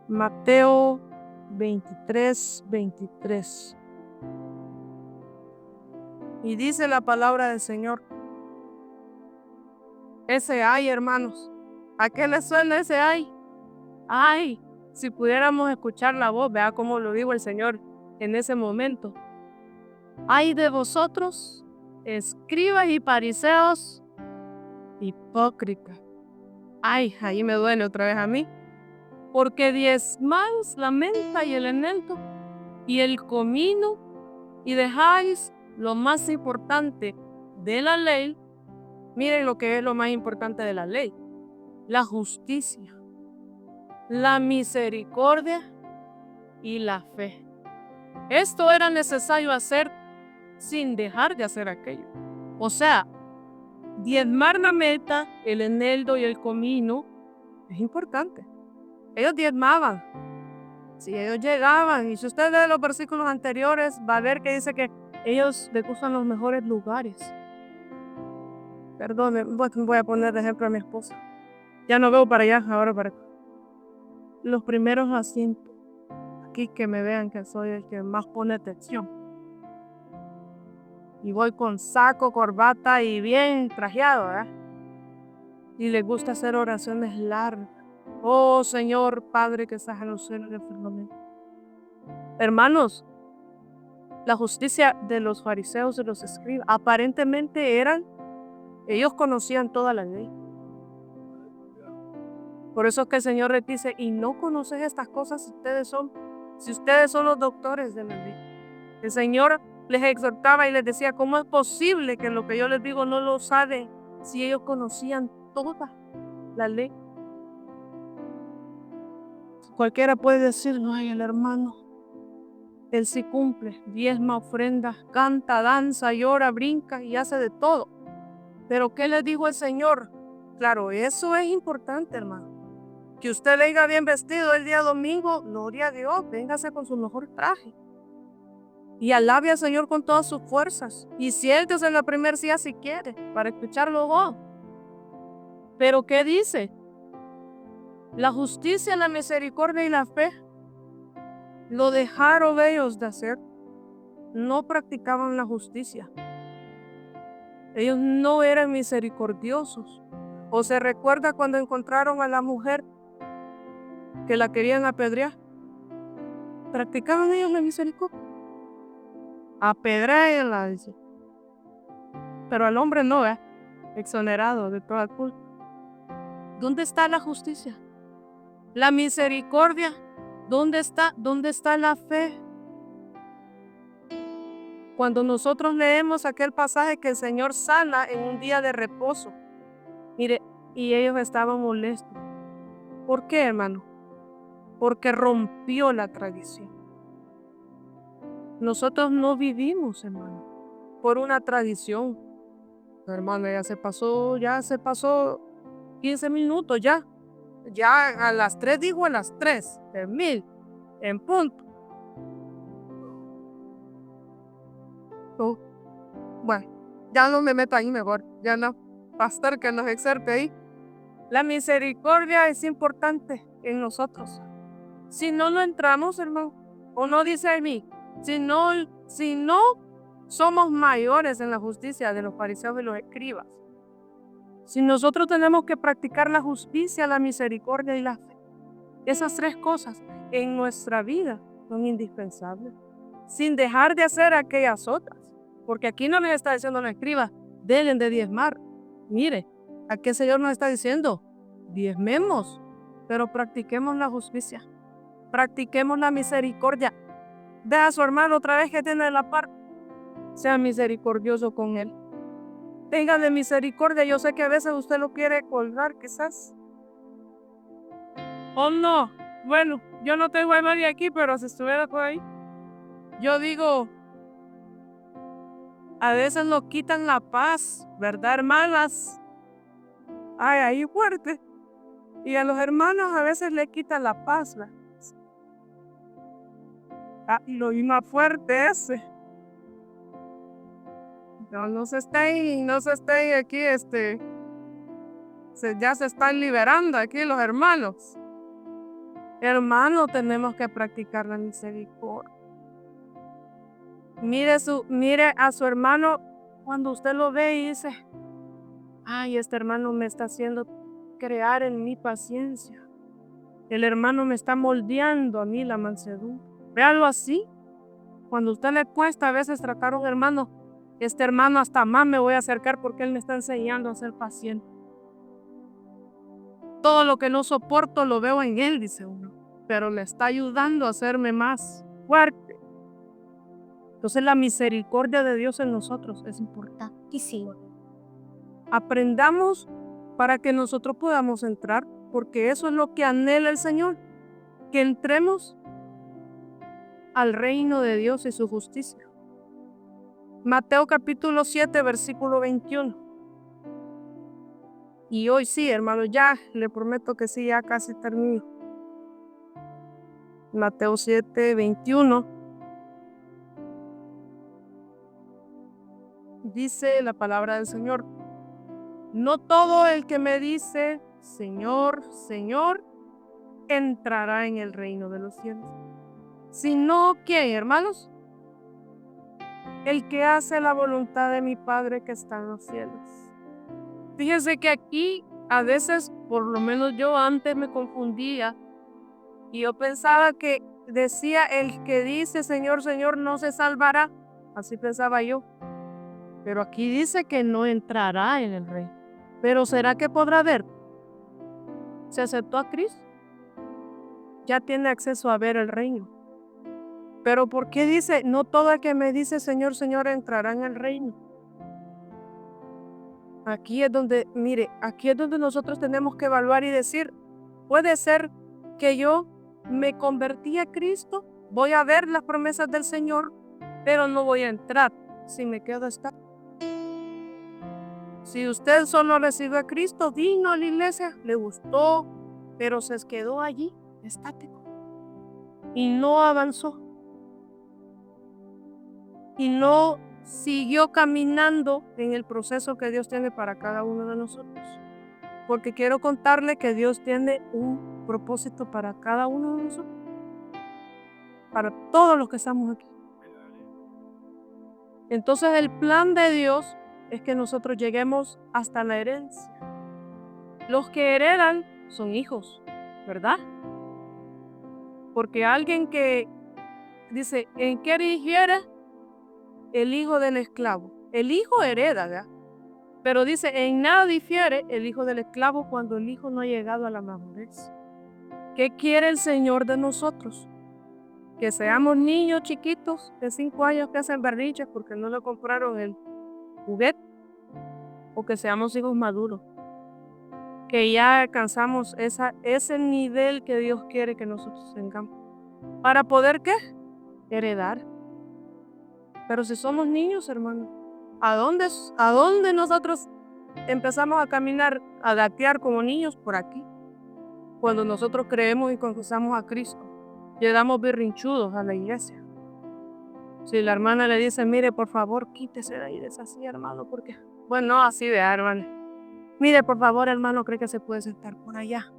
Mateo 23, 23. Y dice la palabra del Señor. Ese ay, hermanos. ¿A qué le suena ese ay? Ay, si pudiéramos escuchar la voz, vea cómo lo dijo el Señor en ese momento. Ay de vosotros, escribas y fariseos, hipócritas. Ay, ahí me duele otra vez a mí. Porque diezmáis la menta y el eneldo y el comino y dejáis lo más importante de la ley. Miren lo que es lo más importante de la ley: la justicia, la misericordia y la fe. Esto era necesario hacer sin dejar de hacer aquello. O sea, diezmar la menta, el eneldo y el comino es importante. Ellos diezmaban. Si ellos llegaban, y si usted lee los versículos anteriores, va a ver que dice que ellos les gustan los mejores lugares. Perdone, voy a poner de ejemplo a mi esposa. Ya no veo para allá, ahora para acá. Los primeros asientos. Aquí que me vean que soy el que más pone atención. Y voy con saco, corbata y bien trajeado, ¿verdad? Y les gusta hacer oraciones largas. Oh Señor, Padre que estás en los cielos, hermanos, la justicia de los fariseos y los escribas aparentemente ellos conocían toda la ley. Por eso es que el Señor les dice, y no conoces estas cosas si ustedes son los doctores de la ley. El Señor les exhortaba y les decía, ¿cómo es posible que lo que yo les digo no lo saben si ellos conocían toda la ley? Cualquiera puede decir, no, el hermano, él sí cumple, diezma, ofrenda, canta, danza, llora, brinca y hace de todo. Pero ¿qué les dijo el Señor? Claro, eso es importante, hermano. Que usted venga bien vestido el día domingo, gloria a Dios, véngase con su mejor traje. Y alabe al Señor con todas sus fuerzas. Y siéntese en la primera silla si quiere, para escucharlo vos. Pero ¿qué dice? La justicia, la misericordia y la fe lo dejaron ellos de hacer. No practicaban la justicia. Ellos no eran misericordiosos. ¿O se recuerda cuando encontraron a la mujer que la querían apedrear? ¿Practicaban ellos la misericordia? Apedréenla, dice. Pero al hombre no, exonerado de toda culpa. ¿Dónde está la justicia? La misericordia, ¿dónde está? ¿Dónde está la fe? Cuando nosotros leemos aquel pasaje que el Señor sana en un día de reposo, mire, y ellos estaban molestos. ¿Por qué, hermano? Porque rompió la tradición. Nosotros no vivimos, hermano, por una tradición. Hermano, ya se pasó 15 minutos ya. Ya a las 3 dijo a las 3, en punto. Oh, bueno, ya no me meto ahí mejor, ya no. Pastor que nos exhorte ahí. La misericordia es importante en nosotros. Si no, no entramos, hermano. O no dice a mí, si no somos mayores en la justicia de los fariseos y los escribas. Si nosotros tenemos que practicar la justicia, la misericordia y la fe, esas tres cosas en nuestra vida son indispensables, sin dejar de hacer aquellas otras. Porque aquí no nos está diciendo la escriba, deben de diezmar. Mire, aquí el Señor nos está diciendo, diezmemos, pero practiquemos la justicia, practiquemos la misericordia. Deja a su hermano otra vez que tiene la par, sea misericordioso con él. Téngale misericordia. Yo sé que a veces usted lo quiere colgar, quizás. Oh, no. Bueno, yo no tengo a nadie aquí, pero si estuviera por ahí, yo digo, a veces nos quitan la paz, ¿verdad, hermanas? Ay, ahí fuerte. Y a los hermanos a veces le quitan la paz, ¿verdad? Ah, y lo vi más fuerte ese. No se estén aquí, ya se están liberando aquí los hermanos. Hermano, tenemos que practicar la misericordia. Mire a su hermano cuando usted lo ve y dice, ay, este hermano me está haciendo crear en mí paciencia. El hermano me está moldeando a mí la mansedumbre. Véalo así. Cuando a usted le cuesta a veces tratar a un hermano, este hermano hasta más me voy a acercar porque él me está enseñando a ser paciente. Todo lo que no soporto lo veo en él, dice uno, pero le está ayudando a hacerme más fuerte. Entonces la misericordia de Dios en nosotros es importantísima. Aprendamos para que nosotros podamos entrar, porque eso es lo que anhela el Señor, que entremos al reino de Dios y su justicia. Mateo capítulo 7, versículo 21. Y hoy sí, hermano, ya le prometo que sí, ya casi termino. Mateo 7, 21. Dice la palabra del Señor, no todo el que me dice, Señor, Señor, entrará en el reino de los cielos, sino ¿quién, hermanos? El que hace la voluntad de mi Padre que está en los cielos. Fíjense que aquí a veces, por lo menos yo antes me confundía y yo pensaba que decía el que dice Señor, Señor no se salvará. Así pensaba yo. Pero aquí dice que no entrará en el reino. Pero ¿será que podrá ver? ¿Se aceptó a Cristo? Ya tiene acceso a ver el reino. Pero ¿por qué dice, no todo el que me dice Señor, Señor entrará en el reino? Aquí es donde, mire, aquí es donde nosotros tenemos que evaluar y decir, puede ser que yo me convertí a Cristo, voy a ver las promesas del Señor, pero no voy a entrar si me quedo estático. Si usted solo recibió a Cristo, vino a la iglesia, le gustó, pero se quedó allí estático y no avanzó y no siguió caminando en el proceso que Dios tiene para cada uno de nosotros. Porque quiero contarle que Dios tiene un propósito para cada uno de nosotros, para todos los que estamos aquí. Entonces el plan de Dios es que nosotros lleguemos hasta la herencia. Los que heredan son hijos, ¿verdad? Porque alguien que dice, ¿en qué difiere el hijo del esclavo? El hijo hereda, ¿verdad? Pero dice, en nada difiere el hijo del esclavo cuando el hijo no ha llegado a la madurez. ¿Qué quiere el Señor de nosotros? Que seamos niños chiquitos de 5 años que hacen berrinches porque no le compraron el juguete, o que seamos hijos maduros, que ya alcanzamos ese nivel que Dios quiere que nosotros tengamos. ¿Para poder qué? Heredar. Pero si somos niños, hermano, ¿a dónde nosotros empezamos a caminar, a gatear como niños? Por aquí. Cuando nosotros creemos y confesamos a Cristo, llegamos berrinchudos a la iglesia. Si la hermana le dice, mire, por favor, quítese de ahí de esa silla, hermano, porque... Bueno, así de hermano. Mire, por favor, hermano, cree que se puede sentar por allá,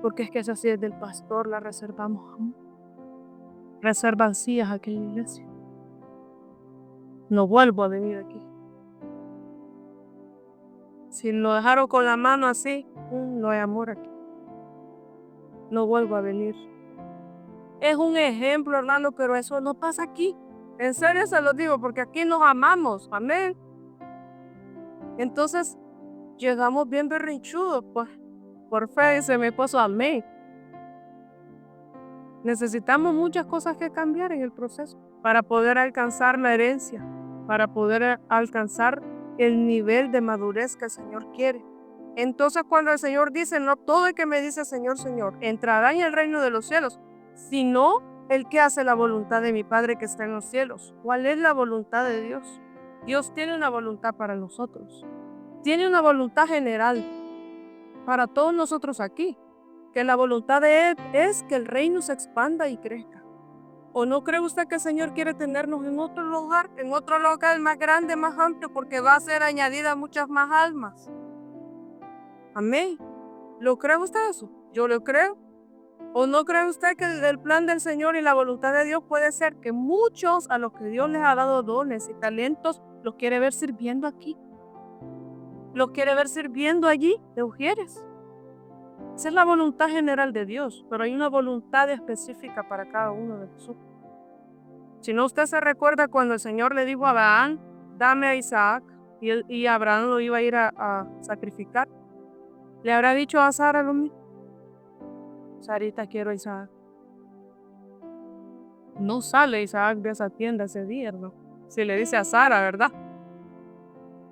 porque es que esa silla es del pastor, la reservamos. Reservan sillas aquí en la iglesia. No vuelvo a venir aquí. Si lo dejaron con la mano así, no hay amor aquí. No vuelvo a venir. Es un ejemplo, hermano, pero eso no pasa aquí. En serio se lo digo, porque aquí nos amamos. Amén. Entonces, llegamos bien berrinchudos, pues. Por fe, dice mi esposo, amén. Necesitamos muchas cosas que cambiar en el proceso para poder alcanzar la herencia, para poder alcanzar el nivel de madurez que el Señor quiere. Entonces, cuando el Señor dice, no todo el que me dice Señor, Señor, entrará en el reino de los cielos, sino el que hace la voluntad de mi Padre que está en los cielos. ¿Cuál es la voluntad de Dios? Dios tiene una voluntad para nosotros. Tiene una voluntad general para todos nosotros aquí. Que la voluntad de Él es que el reino se expanda y crezca. ¿O no cree usted que el Señor quiere tenernos en otro lugar más grande, más amplio, porque va a ser añadida muchas más almas? Amén. ¿Lo cree usted eso? Yo lo creo. ¿O no cree usted que el plan del Señor y la voluntad de Dios puede ser que muchos a los que Dios les ha dado dones y talentos los quiere ver sirviendo aquí? Los quiere ver sirviendo allí de Ujieres. Esa es la voluntad general de Dios, pero hay una voluntad específica para cada uno de nosotros. Si no, usted se recuerda cuando el Señor le dijo a Abraham, dame a Isaac, y Abraham lo iba a ir a sacrificar. Le habrá dicho a Sara lo mismo. Sarita, quiero a Isaac. No sale Isaac de esa tienda ese día, ¿no? Si le dice a Sara, ¿verdad?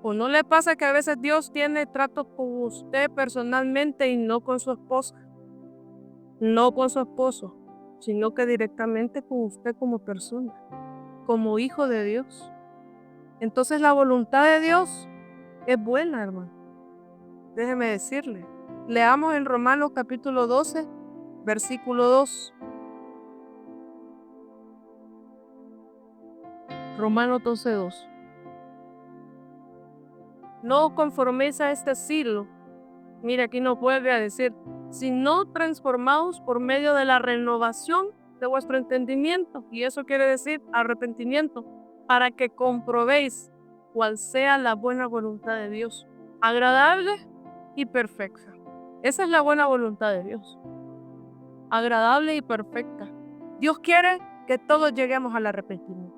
¿O no le pasa que a veces Dios tiene tratos con usted personalmente y no con su esposa? No con su esposo, sino que directamente con usted como persona, como hijo de Dios. Entonces la voluntad de Dios es buena, hermano. Déjeme decirle. Leamos en Romanos capítulo 12, versículo 2. Romanos 12, 2. No os conforméis a este siglo. Mira, aquí nos vuelve a decir, sino transformaos por medio de la renovación de vuestro entendimiento. Y eso quiere decir arrepentimiento, para que comprobéis cuál sea la buena voluntad de Dios, agradable y perfecta. Esa es la buena voluntad de Dios, agradable y perfecta. Dios quiere que todos lleguemos al arrepentimiento.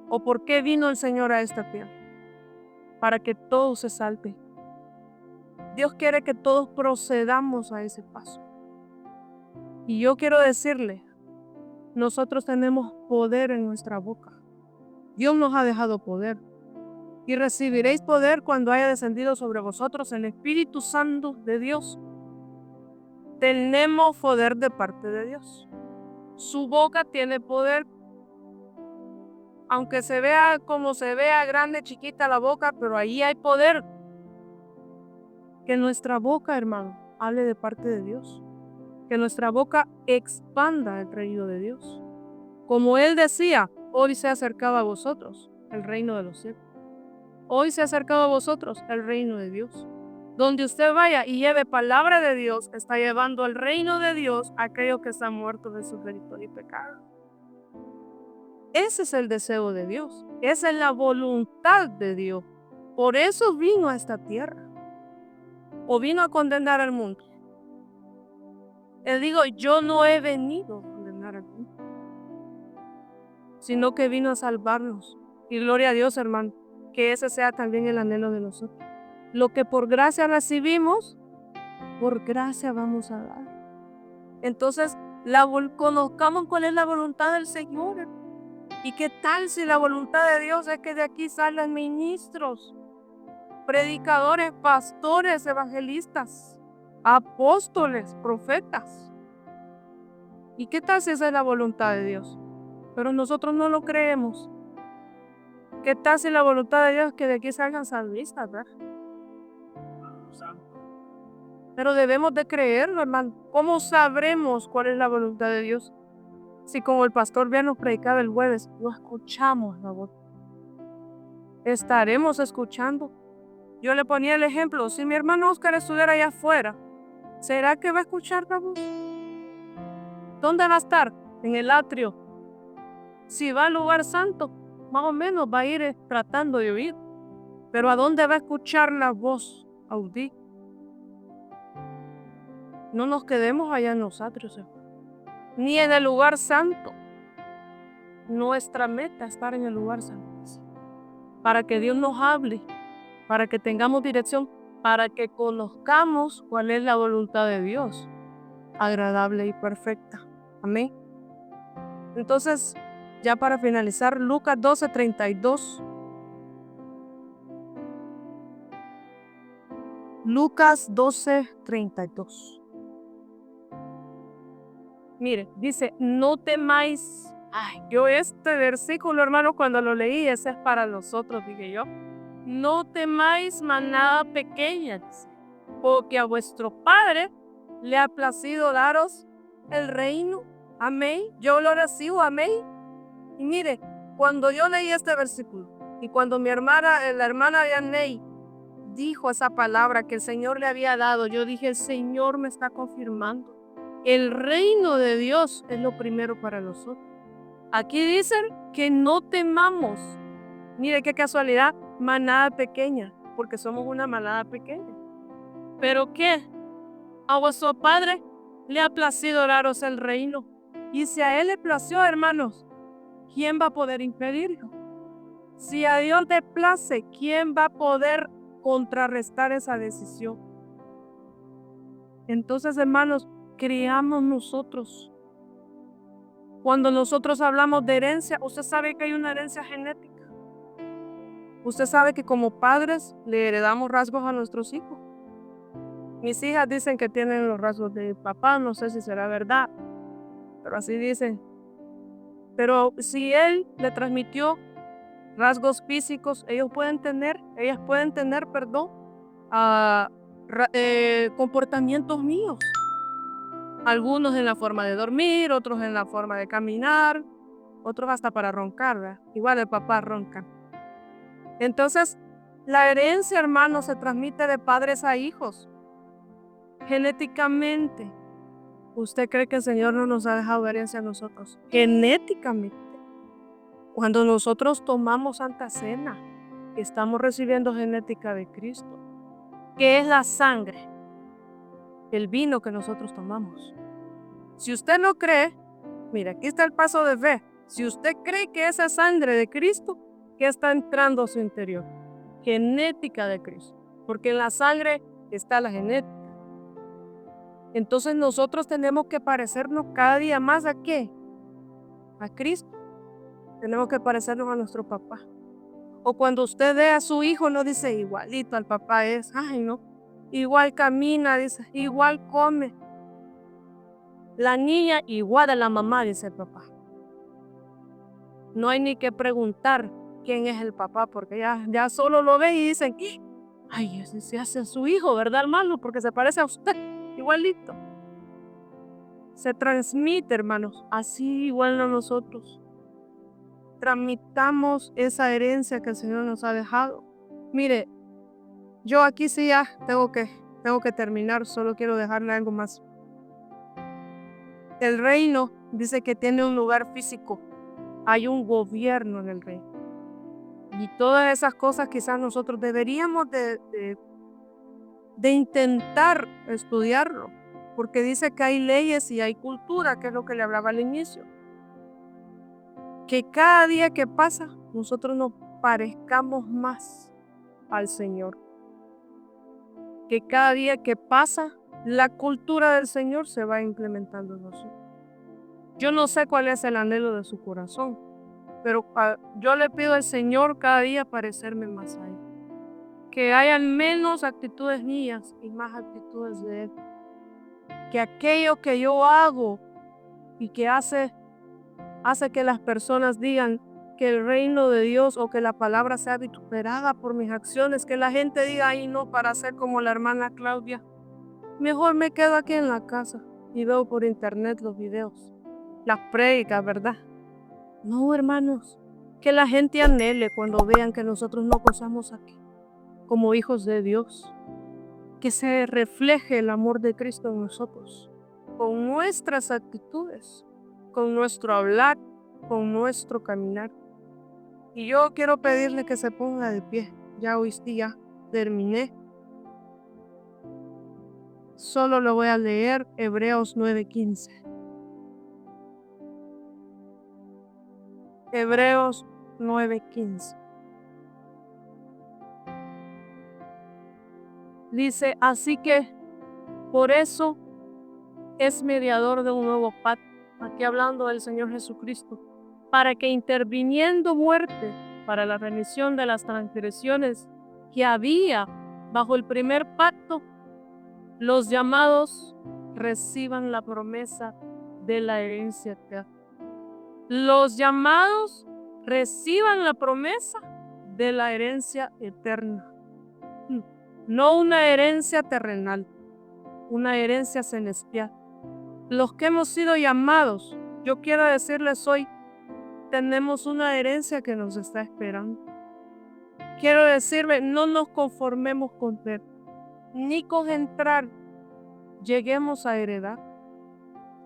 ¿O por qué vino el Señor a esta tierra? Para que todos se salven. Dios quiere que todos procedamos a ese paso. Y yo quiero decirle, nosotros tenemos poder en nuestra boca. Dios nos ha dejado poder. Y recibiréis poder cuando haya descendido sobre vosotros el Espíritu Santo de Dios. Tenemos poder de parte de Dios. Su boca tiene poder. Aunque se vea como se vea grande, chiquita la boca, pero ahí hay poder. Que nuestra boca, hermano, hable de parte de Dios. Que nuestra boca expanda el reino de Dios. Como Él decía, hoy se ha acercado a vosotros el reino de los cielos. Hoy se ha acercado a vosotros el reino de Dios. Donde usted vaya y lleve palabra de Dios, está llevando al reino de Dios a aquellos que están muertos de sus delitos y pecados. Ese es el deseo de Dios. Esa es la voluntad de Dios. Por eso vino a esta tierra. O vino a condenar al mundo. Él dijo, yo no he venido a condenar al mundo, sino que vino a salvarnos. Y gloria a Dios, hermano, que ese sea también el anhelo de nosotros. Lo que por gracia recibimos, por gracia vamos a dar. Entonces, conozcamos cuál es la voluntad del Señor. ¿Y qué tal si la voluntad de Dios es que de aquí salgan ministros, predicadores, pastores, evangelistas, apóstoles, profetas? ¿Y qué tal si esa es la voluntad de Dios? Pero nosotros no lo creemos. ¿Qué tal si la voluntad de Dios es que de aquí salgan salvistas, verdad? Pero debemos de creerlo, hermano. ¿Cómo sabremos cuál es la voluntad de Dios? Si como el pastor bien nos predicaba el jueves, no escuchamos la voz. Estaremos escuchando. Yo le ponía el ejemplo, si mi hermano Oscar estuviera allá afuera, ¿será que va a escuchar la voz? ¿Dónde va a estar? En el atrio. Si va al lugar santo, más o menos va a ir tratando de oír. Pero ¿a dónde va a escuchar la voz audible? No nos quedemos allá en los atrios, ni en el lugar santo. Nuestra meta es estar en el lugar santo, para que Dios nos hable, para que tengamos dirección, para que conozcamos cuál es la voluntad de Dios, agradable y perfecta. Amén. Entonces, ya para finalizar, Lucas 12:32. Lucas 12:32. Mire, dice, no temáis. Ay, yo este versículo, hermano, cuando lo leí, ese es para nosotros, dije yo. No temáis, manada pequeña, dice, porque a vuestro Padre le ha placido daros el reino. Amén. Yo lo recibo, amén. Y mire, cuando yo leí este versículo y cuando mi hermana, la hermana Yanei, dijo esa palabra que el Señor le había dado, yo dije, el Señor me está confirmando. El reino de Dios es lo primero para nosotros. Aquí dicen que no temamos. Mire qué casualidad, manada pequeña, porque somos una manada pequeña. ¿Pero qué? A vuestro Padre le ha placido daros el reino. Y si a Él le plació, hermanos, ¿quién va a poder impedirlo? Si a Dios le place, ¿quién va a poder contrarrestar esa decisión? Entonces, hermanos, creamos nosotros. Cuando nosotros hablamos de herencia, usted sabe que hay una herencia genética. Usted sabe que como padres le heredamos rasgos a nuestros hijos. Mis hijas dicen que tienen los rasgos de papá, no sé si será verdad, pero así dicen. Pero si él le transmitió rasgos físicos, ellas pueden tener, perdón, comportamientos míos. Algunos en la forma de dormir, otros en la forma de caminar, otros hasta para roncar, ¿verdad? Igual el papá ronca. Entonces, la herencia, hermano, se transmite de padres a hijos, genéticamente. ¿Usted cree que el Señor no nos ha dejado herencia a nosotros? Genéticamente. Cuando nosotros tomamos Santa Cena, estamos recibiendo genética de Cristo, que es la sangre, el vino que nosotros tomamos. Si usted no cree, mira, aquí está el paso de fe. Si usted cree que esa sangre de Cristo, ¿qué está entrando a su interior? Genética de Cristo, porque en la sangre está la genética. Entonces nosotros tenemos que parecernos cada día más ¿a qué? A Cristo. Tenemos que parecernos a nuestro papá. O cuando usted ve a su hijo, no dice igualito al papá es, ay no, igual camina, dice, igual come. La niña igual a la mamá, dice el papá. No hay ni que preguntar quién es el papá, porque ya solo lo ve y dicen, ay, ese se hace su hijo, ¿verdad, hermano? Porque se parece a usted, igualito. Se transmite, hermanos, así igual a nosotros. Transmitamos esa herencia que el Señor nos ha dejado. Mire, yo aquí sí ya tengo que terminar, solo quiero dejarle algo más. El reino dice que tiene un lugar físico, hay un gobierno en el reino. Y todas esas cosas quizás nosotros deberíamos de intentar estudiarlo, porque dice que hay leyes y hay cultura, que es lo que le hablaba al inicio. Que cada día que pasa, nosotros nos parezcamos más al Señor. Que cada día que pasa, la cultura del Señor se va implementando en nosotros. Yo no sé cuál es el anhelo de su corazón, pero yo le pido al Señor cada día parecerme más a Él. Que hayan menos actitudes mías y más actitudes de Él. Que aquello que yo hago y que hace que las personas digan que el reino de Dios o que la palabra sea vituperada por mis acciones, que la gente diga, ahí no, para ser como la hermana Claudia, mejor me quedo aquí en la casa y veo por internet los videos, las prédicas, ¿verdad? No, hermanos, que la gente anhele cuando vean que nosotros no gozamos aquí como hijos de Dios, que se refleje el amor de Cristo en nosotros, con nuestras actitudes, con nuestro hablar, con nuestro caminar. Y yo quiero pedirle que se ponga de pie. Ya hoy día terminé. Solo lo voy a leer Hebreos 9:15. Hebreos 9:15. Dice, así que por eso es mediador de un nuevo pacto, aquí hablando del Señor Jesucristo, para que interviniendo muerte para la remisión de las transgresiones que había bajo el primer pacto, los llamados reciban la promesa de la herencia eterna. Los llamados reciban la promesa de la herencia eterna. No una herencia terrenal, una herencia celestial. Los que hemos sido llamados, yo quiero decirles hoy, tenemos una herencia que nos está esperando. Quiero decirle, no nos conformemos con ver, ni con entrar, lleguemos a heredar.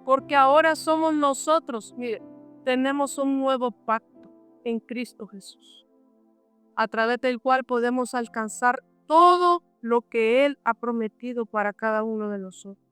Porque ahora somos nosotros, mire, tenemos un nuevo pacto en Cristo Jesús, a través del cual podemos alcanzar todo lo que Él ha prometido para cada uno de nosotros.